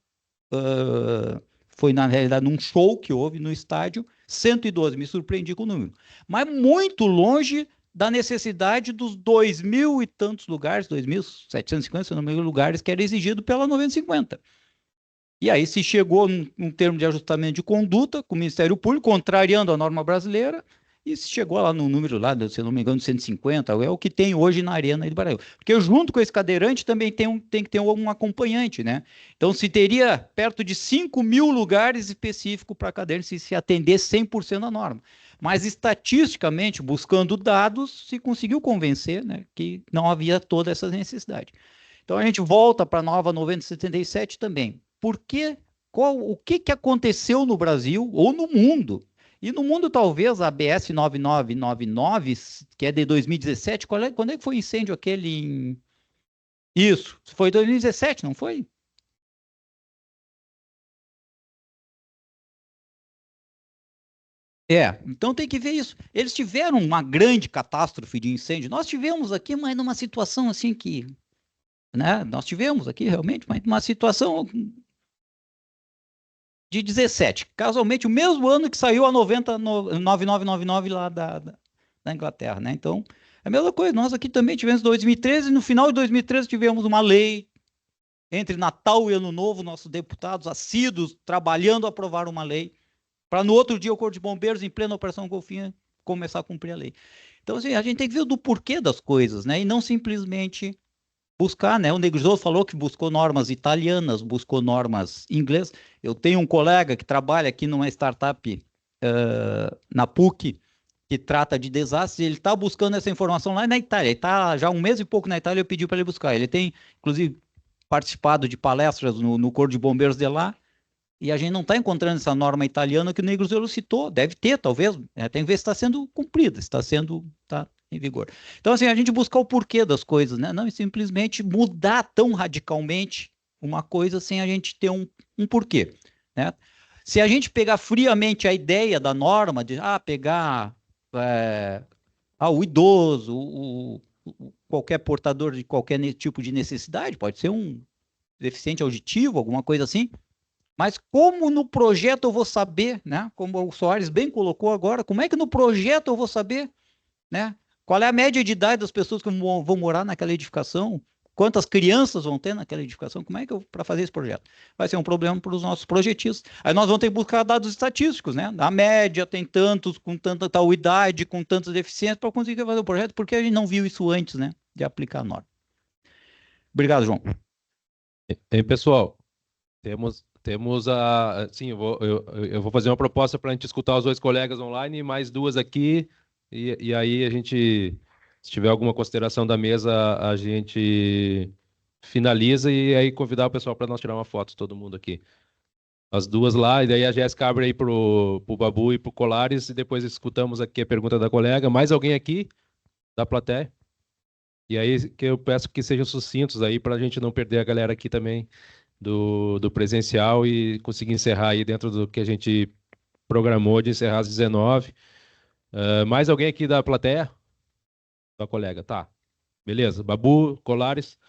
foi na realidade num show que houve no estádio, 112, me surpreendi com o número. Mas muito longe da necessidade dos 2.000 e tantos lugares, 2.750, se não me engano, lugares que era exigido pela 90/50. E aí se chegou num termo de ajustamento de conduta com o Ministério Público, contrariando a norma brasileira, e se chegou lá no número lá, se não me engano, 150, é o que tem hoje na Arena do Brasil. Porque junto com esse cadeirante também tem que ter um acompanhante, né? Então se teria perto de 5.000 lugares específicos para cadeirante se atender 100% à norma. Mas estatisticamente, buscando dados, se conseguiu convencer, né, que não havia toda essa necessidade. Então a gente volta para a nova 90/77 também. O que aconteceu no Brasil ou no mundo? E no mundo, talvez, a ABS 9999, que é de 2017, quando é que foi o incêndio aquele Isso, foi 2017, não foi? Então tem que ver isso. Eles tiveram uma grande catástrofe de incêndio. Nós tivemos aqui, mas numa situação assim que... né? Nós tivemos aqui, realmente, mas numa situação... de 17, casualmente o mesmo ano que saiu a 9999 lá da Inglaterra, né? Então, é a mesma coisa, nós aqui também tivemos 2013, no final de 2013 tivemos uma lei, entre Natal e Ano Novo, nossos deputados assíduos trabalhando a aprovar uma lei, para no outro dia o Corpo de Bombeiros, em plena Operação Golfinha, começar a cumprir a lei. Então, assim, a gente tem que ver do porquê das coisas, né? E não simplesmente... buscar, né? O Negrisolo falou que buscou normas italianas, buscou normas inglesas. Eu tenho um colega que trabalha aqui numa startup na PUC, que trata de desastres, e ele está buscando essa informação lá na Itália. Ele está já 1 mês e pouco na Itália, eu pedi para ele buscar. Ele tem, inclusive, participado de palestras no Corpo de Bombeiros de lá, e a gente não está encontrando essa norma italiana que o Negrisolo citou. Deve ter, talvez. Tem que ver se está sendo cumprida, se está sendo... em vigor. Então, assim, a gente buscar o porquê das coisas, né? Não simplesmente mudar tão radicalmente uma coisa sem a gente ter um porquê, né? Se a gente pegar friamente a ideia da norma, de pegar o idoso, qualquer portador de qualquer tipo de necessidade, pode ser um deficiente auditivo, alguma coisa assim, mas como no projeto eu vou saber, né? Como o Soares bem colocou agora, como é que no projeto eu vou saber, né? Qual é a média de idade das pessoas que vão morar naquela edificação? Quantas crianças vão ter naquela edificação? Como é que para fazer esse projeto? Vai ser um problema para os nossos projetistas. Aí nós vamos ter que buscar dados estatísticos, né? A média tem tantos, com tanta tal idade, com tantas deficiências, para conseguir fazer o projeto, porque a gente não viu isso antes, né? De aplicar a norma. Obrigado, João. E pessoal, temos a... Sim, eu vou fazer uma proposta para a gente escutar os 2 colegas online e mais 2 aqui, e aí a gente Se tiver alguma consideração da mesa, a gente finaliza e aí convidar o pessoal para nós tirar uma foto, todo mundo aqui. As duas lá, e daí a Jéssica abre aí pro Babu e pro Colares, e depois escutamos aqui a pergunta da colega. Mais alguém aqui da plateia? E aí que eu peço que sejam sucintos aí para a gente não perder a galera aqui também do presencial e conseguir encerrar aí dentro do que a gente programou de encerrar às 19. Mais alguém aqui da plateia? Da colega, tá. Beleza. Babu, Colares.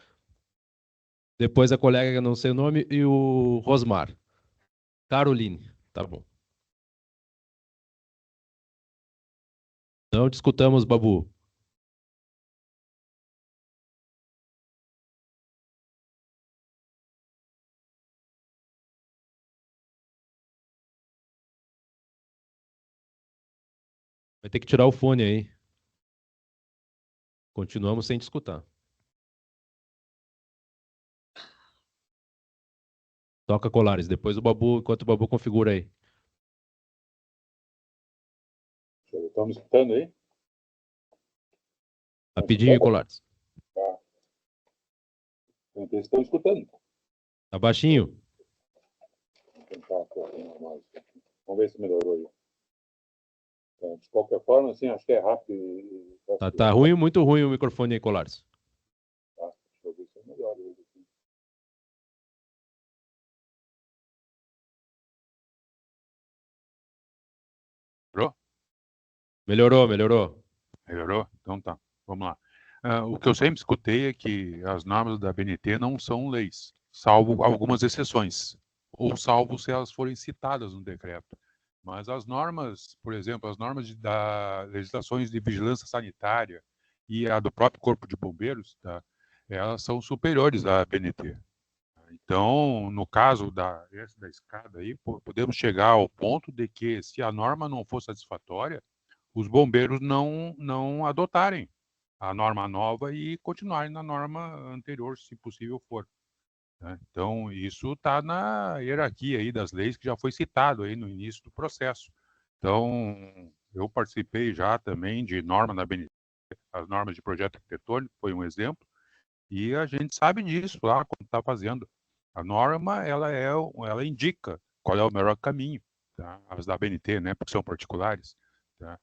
Depois a colega que eu não sei o nome e o Rosmar. Caroline, tá bom. Não te escutamos, Babu. Vai ter que tirar o fone aí. Continuamos sem te escutar. Toca, Colares. Depois o Babu, enquanto o Babu configura aí. Estão me escutando aí? Rapidinho, Colares. Tá. Vocês estão escutando? Tá baixinho. Vou tentar mais. Vamos ver se melhorou aí. Então, de qualquer forma, assim, acho que é rápido. Tá ruim, muito ruim o microfone aí, Colares. Tá, deixa eu ver se é melhor. Melhorou? Melhorou. Melhorou? Então tá, vamos lá. O que eu sempre escutei é que as normas da BNT não são leis, salvo algumas exceções, ou salvo se elas forem citadas no decreto. Mas as normas, por exemplo, as normas da legislações de vigilância sanitária e a do próprio Corpo de Bombeiros, tá, elas são superiores à BNT. Então, no caso da escada aí, podemos chegar ao ponto de que, se a norma não for satisfatória, os bombeiros não adotarem a norma nova e continuarem na norma anterior, se possível for. Né? Então, isso está na hierarquia aí das leis que já foi citado aí no início do processo. Então, eu participei já também de norma na BNT, as normas de projeto arquitetônico foi um exemplo, e a gente sabe disso lá quando está fazendo. A norma, ela indica qual é o melhor caminho, tá? As da BNT, né, porque são particulares, tá?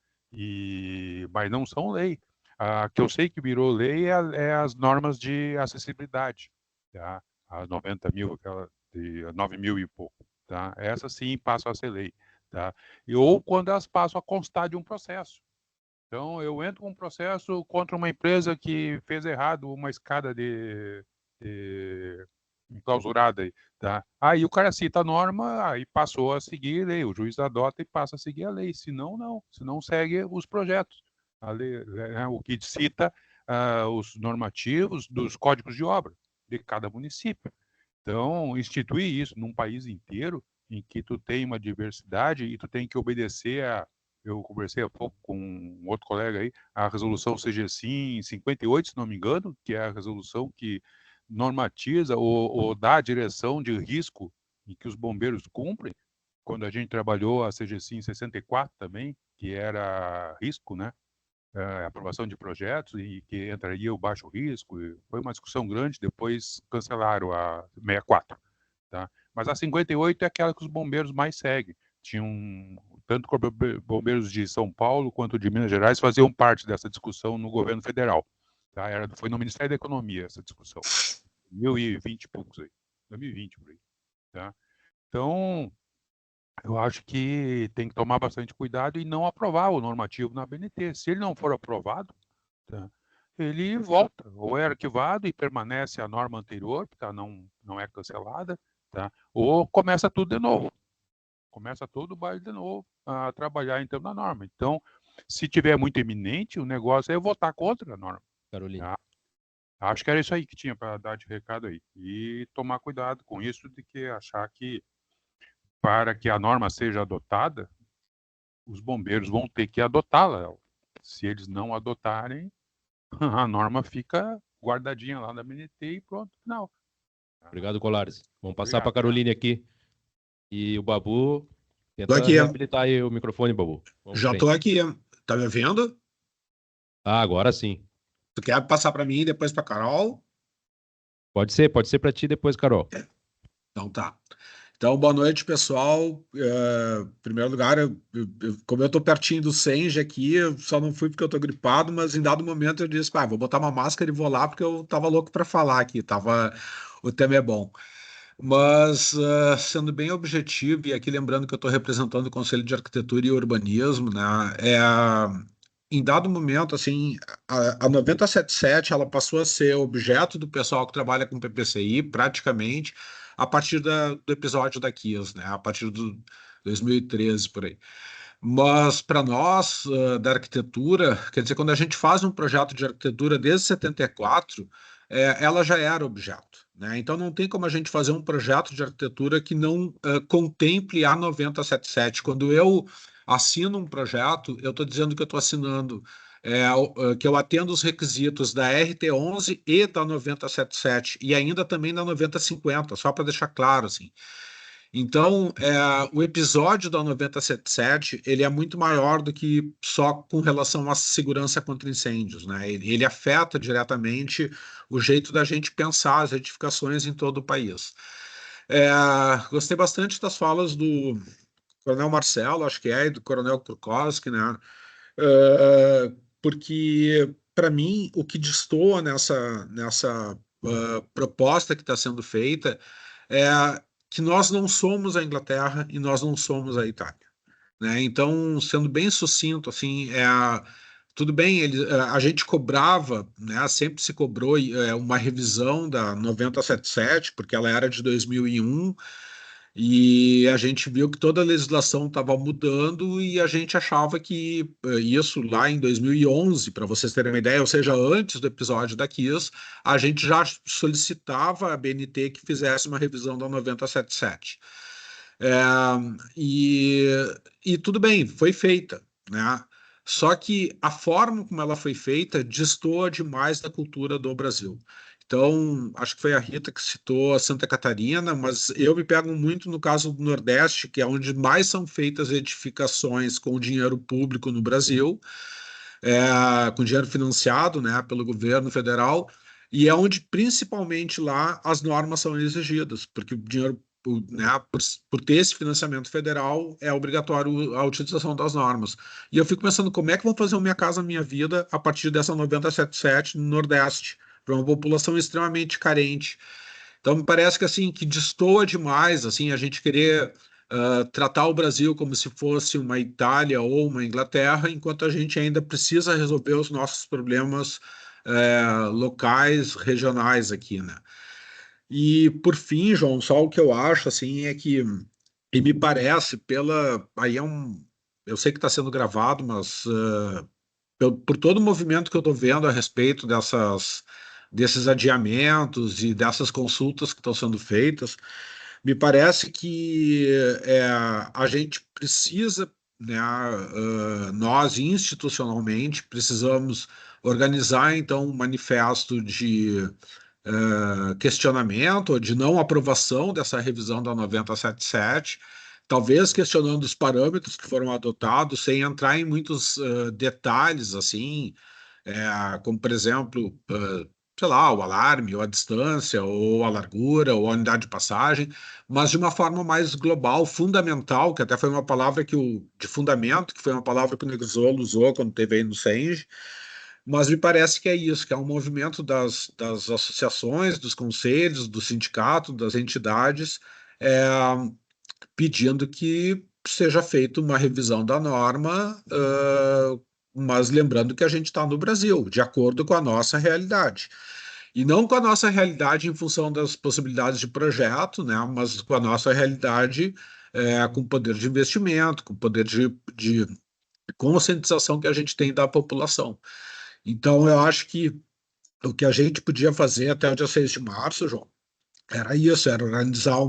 Mas não são lei. A que eu sei que virou lei é as normas de acessibilidade, tá? As 90 mil, aquela de 9 mil e pouco, tá? Essas sim passam a ser lei, tá? Ou quando elas passam a constar de um processo. Então, eu entro com um processo contra uma empresa que fez errado uma escada enclausurada aí, tá? Aí o cara cita a norma, aí passou a seguir a lei, o juiz adota e passa a seguir a lei, senão não, senão segue os projetos. A lei, né, o que cita os normativos dos códigos de obra de cada município. Então, instituir isso num país inteiro, em que tu tem uma diversidade e tu tem que obedecer eu conversei há pouco com um outro colega aí, a resolução CGSIM 58, se não me engano, que é a resolução que normatiza ou dá a direção de risco em que os bombeiros cumprem. Quando a gente trabalhou a CGSIM 64 também, que era risco, né? Aprovação de projetos e que entraria o baixo risco. Foi uma discussão grande, depois cancelaram a 64. Tá? Mas a 58 é aquela que os bombeiros mais seguem. Tinham tanto bombeiros de São Paulo quanto de Minas Gerais faziam parte dessa discussão no governo federal. Tá? Foi no Ministério da Economia essa discussão. 2020 e poucos aí. 2020 por aí. Tá? Então, eu acho que tem que tomar bastante cuidado e não aprovar o normativo na BNT. Se ele não for aprovado, tá, ele volta, ou é arquivado e permanece a norma anterior, tá, não é cancelada, tá, ou começa tudo de novo. Começa todo o baile de novo a trabalhar em termos da norma. Então, se tiver muito iminente, o negócio é votar contra a norma. Carolina. Tá? Acho que era isso aí que tinha para dar de recado aí. E tomar cuidado com isso de que achar que para que a norma seja adotada, os bombeiros vão ter que adotá-la. Se eles não adotarem, a norma fica guardadinha lá na BNT e pronto, final. Obrigado, Colares. Vamos passar para a Caroline aqui. E o Babu, tenta aqui. reabilitar aí o microfone, Babu. Já estou aqui. Tá me vendo? Ah, agora sim. Tu quer passar para mim e depois para Carol? Pode ser para ti depois, Carol. Então tá. Então, boa noite, pessoal. Em primeiro lugar, como eu estou pertinho do Senge aqui, eu só não fui porque eu estou gripado, mas em dado momento eu disse, vou botar uma máscara e vou lá, porque eu estava louco para falar aqui, o tema é bom. Mas, sendo bem objetivo, e aqui lembrando que eu estou representando o Conselho de Arquitetura e Urbanismo, né, em dado momento, assim, a 977 ela passou a ser objeto do pessoal que trabalha com PPCI, praticamente, a partir do episódio da Kias, né, a partir do 2013, por aí. Mas, para nós, da arquitetura, quer dizer, quando a gente faz um projeto de arquitetura desde 74, ela já era objeto, né? Então, não tem como a gente fazer um projeto de arquitetura que não contemple a 977. Quando eu assino um projeto, eu estou dizendo que eu estou assinando, que eu atendo os requisitos da RT11 e da 977, e ainda também da 9050, só para deixar claro, assim. Então, o episódio da 977, ele é muito maior do que só com relação à segurança contra incêndios, né? Ele afeta diretamente o jeito da gente pensar as edificações em todo o país. Gostei bastante das falas do Coronel Marcelo, acho que e do Coronel Krukowski, né? Porque, para mim, o que destoa nessa proposta que está sendo feita é que nós não somos a Inglaterra e nós não somos a Itália, né? Então, sendo bem sucinto, assim, tudo bem, a gente cobrava, né, sempre se cobrou uma revisão da 977, porque ela era de 2001, e a gente viu que toda a legislação estava mudando e a gente achava que isso lá em 2011, para vocês terem uma ideia, ou seja, antes do episódio da Kias, a gente já solicitava a BNT que fizesse uma revisão da 977. E, e tudo bem, foi feita, né? Só que a forma como ela foi feita destoa demais da cultura do Brasil. Então, acho que foi a Rita que citou a Santa Catarina, mas eu me pego muito no caso do Nordeste, que é onde mais são feitas edificações com dinheiro público no Brasil, com dinheiro financiado, né, pelo governo federal, e é onde principalmente lá as normas são exigidas, porque o dinheiro, né, por ter esse financiamento federal, é obrigatório a utilização das normas. E eu fico pensando, como é que vão fazer o Minha Casa Minha Vida a partir dessa 977 no Nordeste, para uma população extremamente carente? Então, me parece que assim que destoa demais assim a gente querer tratar o Brasil como se fosse uma Itália ou uma Inglaterra, enquanto a gente ainda precisa resolver os nossos problemas locais, regionais aqui, né? E por fim, João, só o que eu acho assim é que, e me parece aí eu sei que está sendo gravado, mas por todo o movimento que eu estou vendo a respeito desses adiamentos e dessas consultas que estão sendo feitas, me parece que a gente precisa, né, nós institucionalmente precisamos organizar então um manifesto de questionamento ou de não aprovação dessa revisão da 977, talvez questionando os parâmetros que foram adotados, sem entrar em muitos detalhes, assim, como, por exemplo, sei lá, o alarme, ou a distância, ou a largura, ou a unidade de passagem, mas de uma forma mais global, fundamental, que até foi uma palavra de fundamento, que foi uma palavra que o Negrisolo usou quando esteve aí no Senge, mas me parece que é isso, que é um movimento das associações, dos conselhos, do sindicato, das entidades, é, pedindo que seja feita uma revisão da norma, mas lembrando que a gente está no Brasil, de acordo com a nossa realidade. E não com a nossa realidade em função das possibilidades de projeto, né, mas com a nossa realidade com poder de investimento, com poder de conscientização que a gente tem da população. Então, eu acho que o que a gente podia fazer até o dia 6 de março, João, era isso, era organizar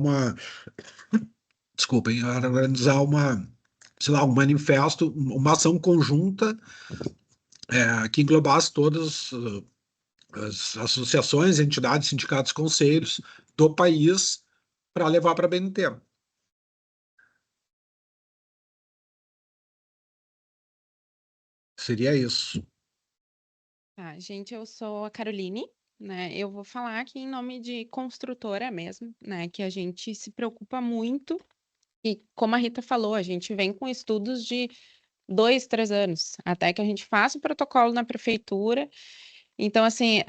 desculpem, era organizar sei lá, um manifesto, uma ação conjunta que englobasse todas as associações, entidades, sindicatos, conselhos do país para levar para a BNT. Seria isso. Tá, gente, eu sou a Caroline, né? Eu vou falar aqui em nome de construtora mesmo, né? Que a gente se preocupa muito e, como a Rita falou, a gente vem com estudos de 2, 3 anos, até que a gente faça o protocolo na prefeitura. Então, assim,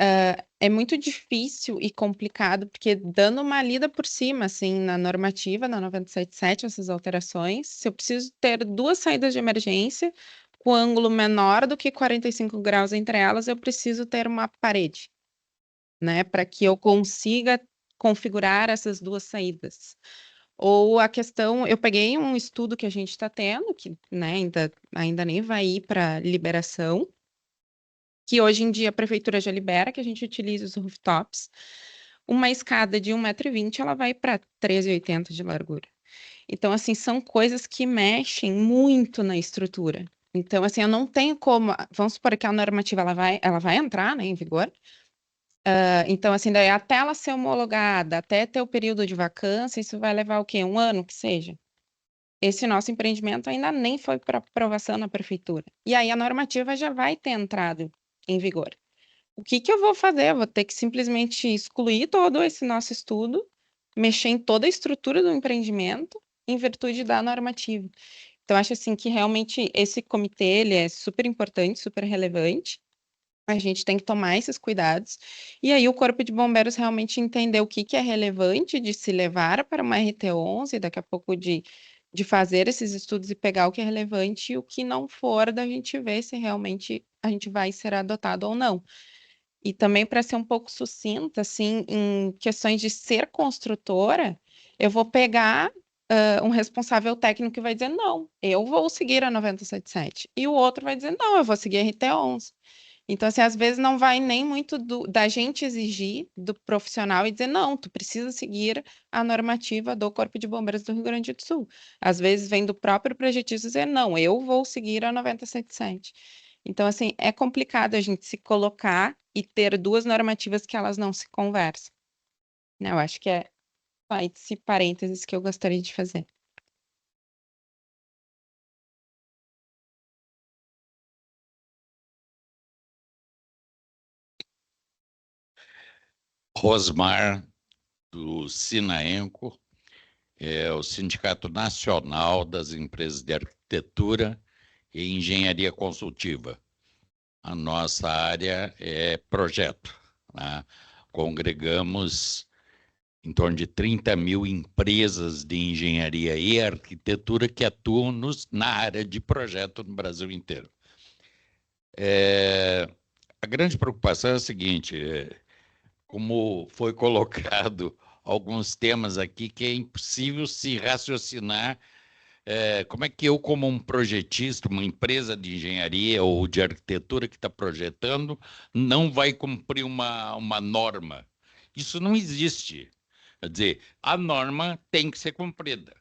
é muito difícil e complicado, porque dando uma lida por cima, assim, na normativa, na 977, essas alterações, se eu preciso ter 2 saídas de emergência com ângulo menor do que 45 graus entre elas, eu preciso ter uma parede, né, para que eu consiga configurar essas 2 saídas. Ou a questão, eu peguei um estudo que a gente está tendo, que, né, ainda nem vai ir para liberação, que hoje em dia a prefeitura já libera que a gente utilize os rooftops. Uma escada de 1,20 m, ela vai para 13,80 de largura. Então, assim, são coisas que mexem muito na estrutura. Então, assim, eu não tenho como. Vamos supor que a normativa ela vai entrar, né, em vigor. Então, assim, daí até ela ser homologada, até ter o período de vacância, isso vai levar o quê? 1 ano que seja. Esse nosso empreendimento ainda nem foi para aprovação na prefeitura. E aí a normativa já vai ter entrado em vigor. O que que eu vou fazer? Eu vou ter que simplesmente excluir todo esse nosso estudo, mexer em toda a estrutura do empreendimento em virtude da normativa. Então, acho assim que realmente esse comitê ele é super importante, super relevante. A gente tem que tomar esses cuidados. E aí o Corpo de Bombeiros realmente entender o que que é relevante de se levar para uma RT11, daqui a pouco de fazer esses estudos e pegar o que é relevante e o que não for, da gente ver se realmente a gente vai ser adotado ou não. E também para ser um pouco sucinta, assim, em questões de ser construtora, eu vou pegar um responsável técnico que vai dizer, não, eu vou seguir a 977. E o outro vai dizer, não, eu vou seguir a RT11. Então, assim, às vezes não vai nem muito da gente exigir do profissional e dizer, não, tu precisa seguir a normativa do Corpo de Bombeiros do Rio Grande do Sul. Às vezes vem do próprio projetista dizer, não, eu vou seguir a 977. Então, assim, é complicado a gente se colocar e ter 2 normativas que elas não se conversam. Né? Eu acho que é só esse parênteses que eu gostaria de fazer. Rosmar, do Sinaenco, é o Sindicato Nacional das Empresas de Arquitetura e Engenharia Consultiva. A nossa área é projeto, né? Congregamos em torno de 30 mil empresas de engenharia e arquitetura que atuam na área de projeto no Brasil inteiro. A grande preocupação é a seguinte, como foi colocado alguns temas aqui que é impossível se raciocinar como é que eu, como um projetista, uma empresa de engenharia ou de arquitetura que está projetando, não vai cumprir uma norma. Isso não existe. Quer dizer, a norma tem que ser cumprida.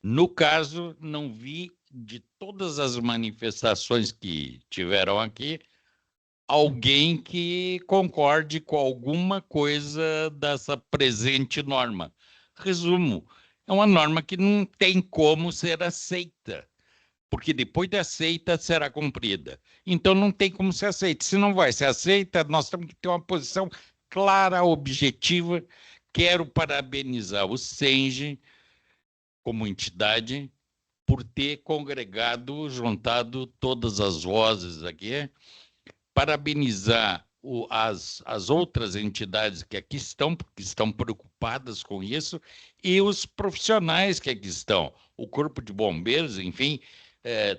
No caso, não vi de todas as manifestações que tiveram aqui, alguém que concorde com alguma coisa dessa presente norma. Resumo, é uma norma que não tem como ser aceita, porque depois de aceita, será cumprida. Então, não tem como ser aceita. Se não vai ser aceita, nós temos que ter uma posição clara, objetiva. Quero parabenizar o SENGE, como entidade, por ter congregado, juntado todas as vozes aqui, parabenizar as outras entidades que aqui estão, porque estão preocupadas com isso, e os profissionais que aqui estão, o Corpo de Bombeiros, enfim,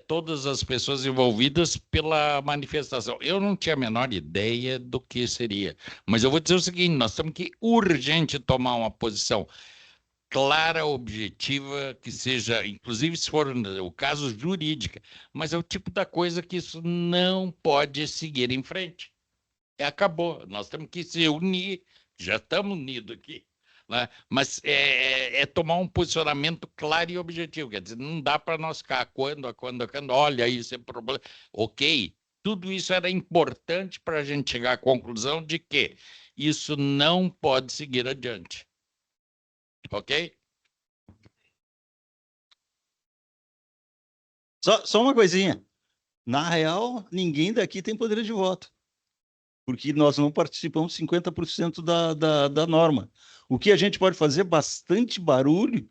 todas as pessoas envolvidas pela manifestação. Eu não tinha a menor ideia do que seria, mas eu vou dizer o seguinte, nós temos que urgente tomar uma posição clara, objetiva, que seja, inclusive se for o caso jurídica, mas é o tipo da coisa que isso não pode seguir em frente. Acabou, nós temos que se unir, já estamos unidos aqui, né? Mas é tomar um posicionamento claro e objetivo, quer dizer, não dá para nós ficar quando, olha, isso é problema. Ok, tudo isso era importante para a gente chegar à conclusão de que isso não pode seguir adiante. Ok? Só uma coisinha. Na real, ninguém daqui tem poder de voto. porque nós não participamos 50% da norma. O que a gente pode fazer bastante barulho,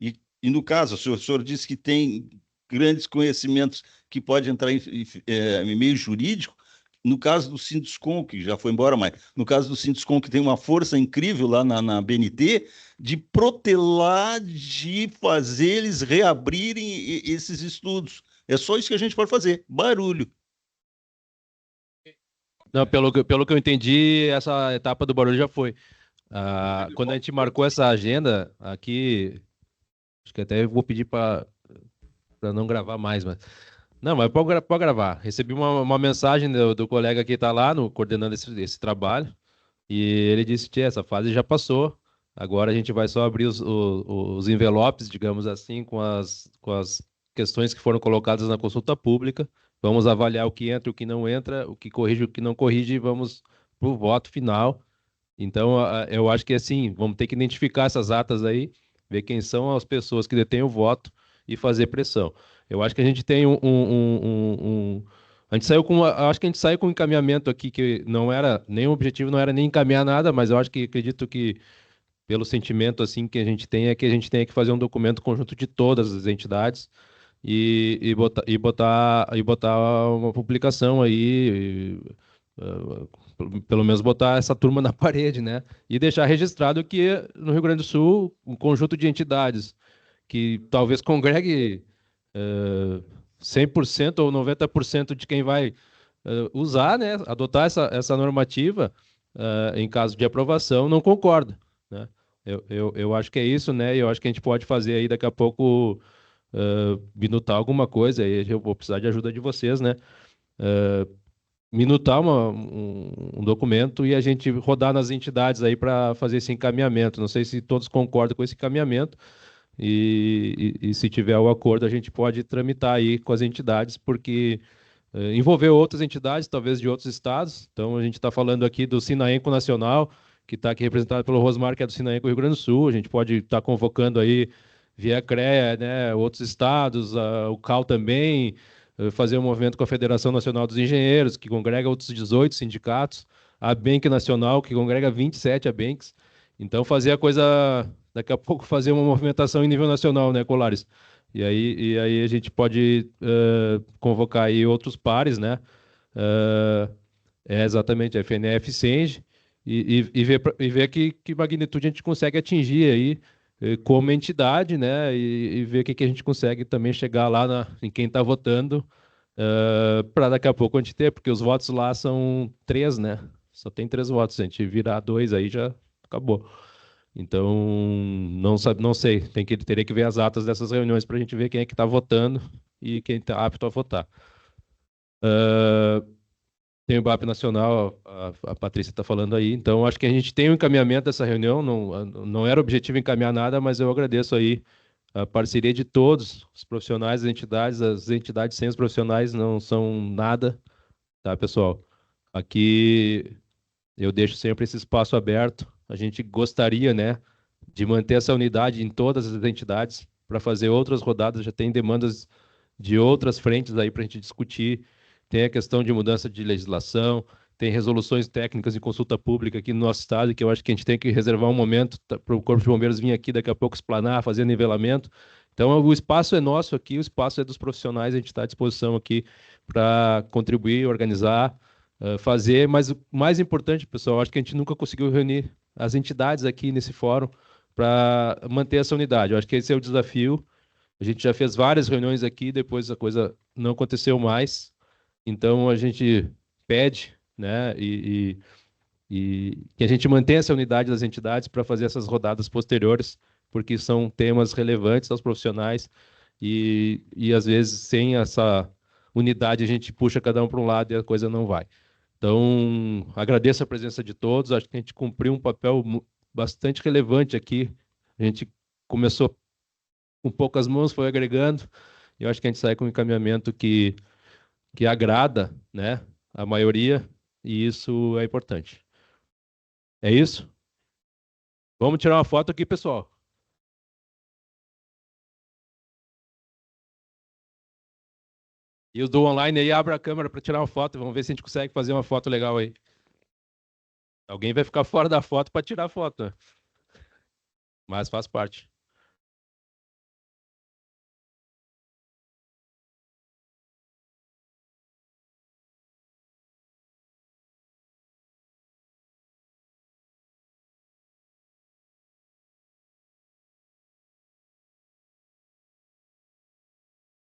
e no caso, o senhor disse que tem grandes conhecimentos que pode entrar em meio jurídico. No caso do Sinduscom, que já foi embora, mas no caso do Sinduscom, que tem uma força incrível lá na BNT, de protelar, de fazer eles reabrirem esses estudos. É só isso que a gente pode fazer, barulho. Não, pelo que eu entendi, essa etapa do barulho já foi. Quando a gente marcou essa agenda aqui, acho que até vou pedir para não gravar mais, mas... Não, mas pode gravar. Recebi uma mensagem do colega que está lá coordenando esse trabalho, e ele disse que essa fase já passou, agora a gente vai só abrir os envelopes, digamos assim, com as questões que foram colocadas na consulta pública, vamos avaliar o que entra, o que não entra, o que corrige, o que não corrige, e vamos para o voto final. Então, eu acho que assim, vamos ter que identificar essas atas aí, ver quem são as pessoas que detêm o voto e fazer pressão. Eu acho que a gente tem a gente saiu acho que a gente saiu com um encaminhamento aqui que não era, nem o objetivo não era nem encaminhar nada, mas eu acredito que pelo sentimento assim que a gente tem é que a gente tem que fazer um documento conjunto de todas as entidades e botar uma publicação aí, pelo menos botar essa turma na parede, né? E deixar registrado que no Rio Grande do Sul, um conjunto de entidades que talvez congregue 100% ou 90% de quem vai usar, né? Adotar essa normativa, em caso de aprovação, não concorda, né? Eu acho que é isso, né? Eu acho que a gente pode fazer aí daqui a pouco, minutar alguma coisa, aí eu vou precisar de ajuda de vocês, né? Minutar um documento e a gente rodar nas entidades aí para fazer esse encaminhamento. Não sei se todos concordam com esse encaminhamento, e se tiver o acordo, a gente pode tramitar aí com as entidades, porque envolver outras entidades, talvez de outros estados. Então, a gente está falando aqui do Sinaenco Nacional, que está aqui representado pelo Rosmar, que é do Sinaenco Rio Grande do Sul. A gente pode estar convocando aí, via CREA, né, outros estados, o CAL também, fazer um movimento com a Federação Nacional dos Engenheiros, que congrega outros 18 sindicatos, a ABENC Nacional, que congrega 27 ABENCs. Então, fazer a coisa, daqui a pouco, fazer uma movimentação em nível nacional, né, Colares? E aí a gente pode convocar aí outros pares, né? Exatamente, a FNF, Senge, e ver que magnitude a gente consegue atingir aí como entidade, né? E ver o que a gente consegue também chegar lá em quem está votando, para daqui a pouco a gente ter, porque os votos lá são 3, né? Só tem 3 votos, se a gente virar 2 aí já acabou. Então, não sei, teria que ver as atas dessas reuniões para a gente ver quem é que está votando e quem está apto a votar. Tem o BAP Nacional, a Patrícia está falando aí, então acho que a gente tem um encaminhamento dessa reunião, não era objetivo encaminhar nada, mas eu agradeço aí a parceria de todos os profissionais, as entidades sem os profissionais não são nada, tá, pessoal? Aqui eu deixo sempre esse espaço aberto, a gente gostaria, né, de manter essa unidade em todas as entidades para fazer outras rodadas, já tem demandas de outras frentes aí para a gente discutir, tem a questão de mudança de legislação, tem resoluções técnicas em consulta pública aqui no nosso estado, que eu acho que a gente tem que reservar um momento para o Corpo de Bombeiros vir aqui daqui a pouco explanar, fazer nivelamento. Então, o espaço é nosso aqui, o espaço é dos profissionais, a gente está à disposição aqui para contribuir, organizar, fazer, mas o mais importante, pessoal, acho que a gente nunca conseguiu reunir as entidades aqui nesse fórum para manter essa unidade. Eu acho que esse é o desafio. A gente já fez várias reuniões aqui, depois a coisa não aconteceu mais. Então, a gente pede, né, e que a gente mantenha essa unidade das entidades para fazer essas rodadas posteriores, porque são temas relevantes aos profissionais e às vezes, sem essa unidade, a gente puxa cada um para um lado e a coisa não vai. Então, agradeço a presença de todos, acho que a gente cumpriu um papel bastante relevante aqui. A gente começou com poucas mãos, foi agregando, e eu acho que a gente sai com um encaminhamento que agrada, né, a maioria, e isso é importante. É isso? Vamos tirar uma foto aqui, pessoal. E os do online aí, abra a câmera para tirar uma foto, vamos ver se a gente consegue fazer uma foto legal aí. Alguém vai ficar fora da foto para tirar a foto, né? Mas faz parte.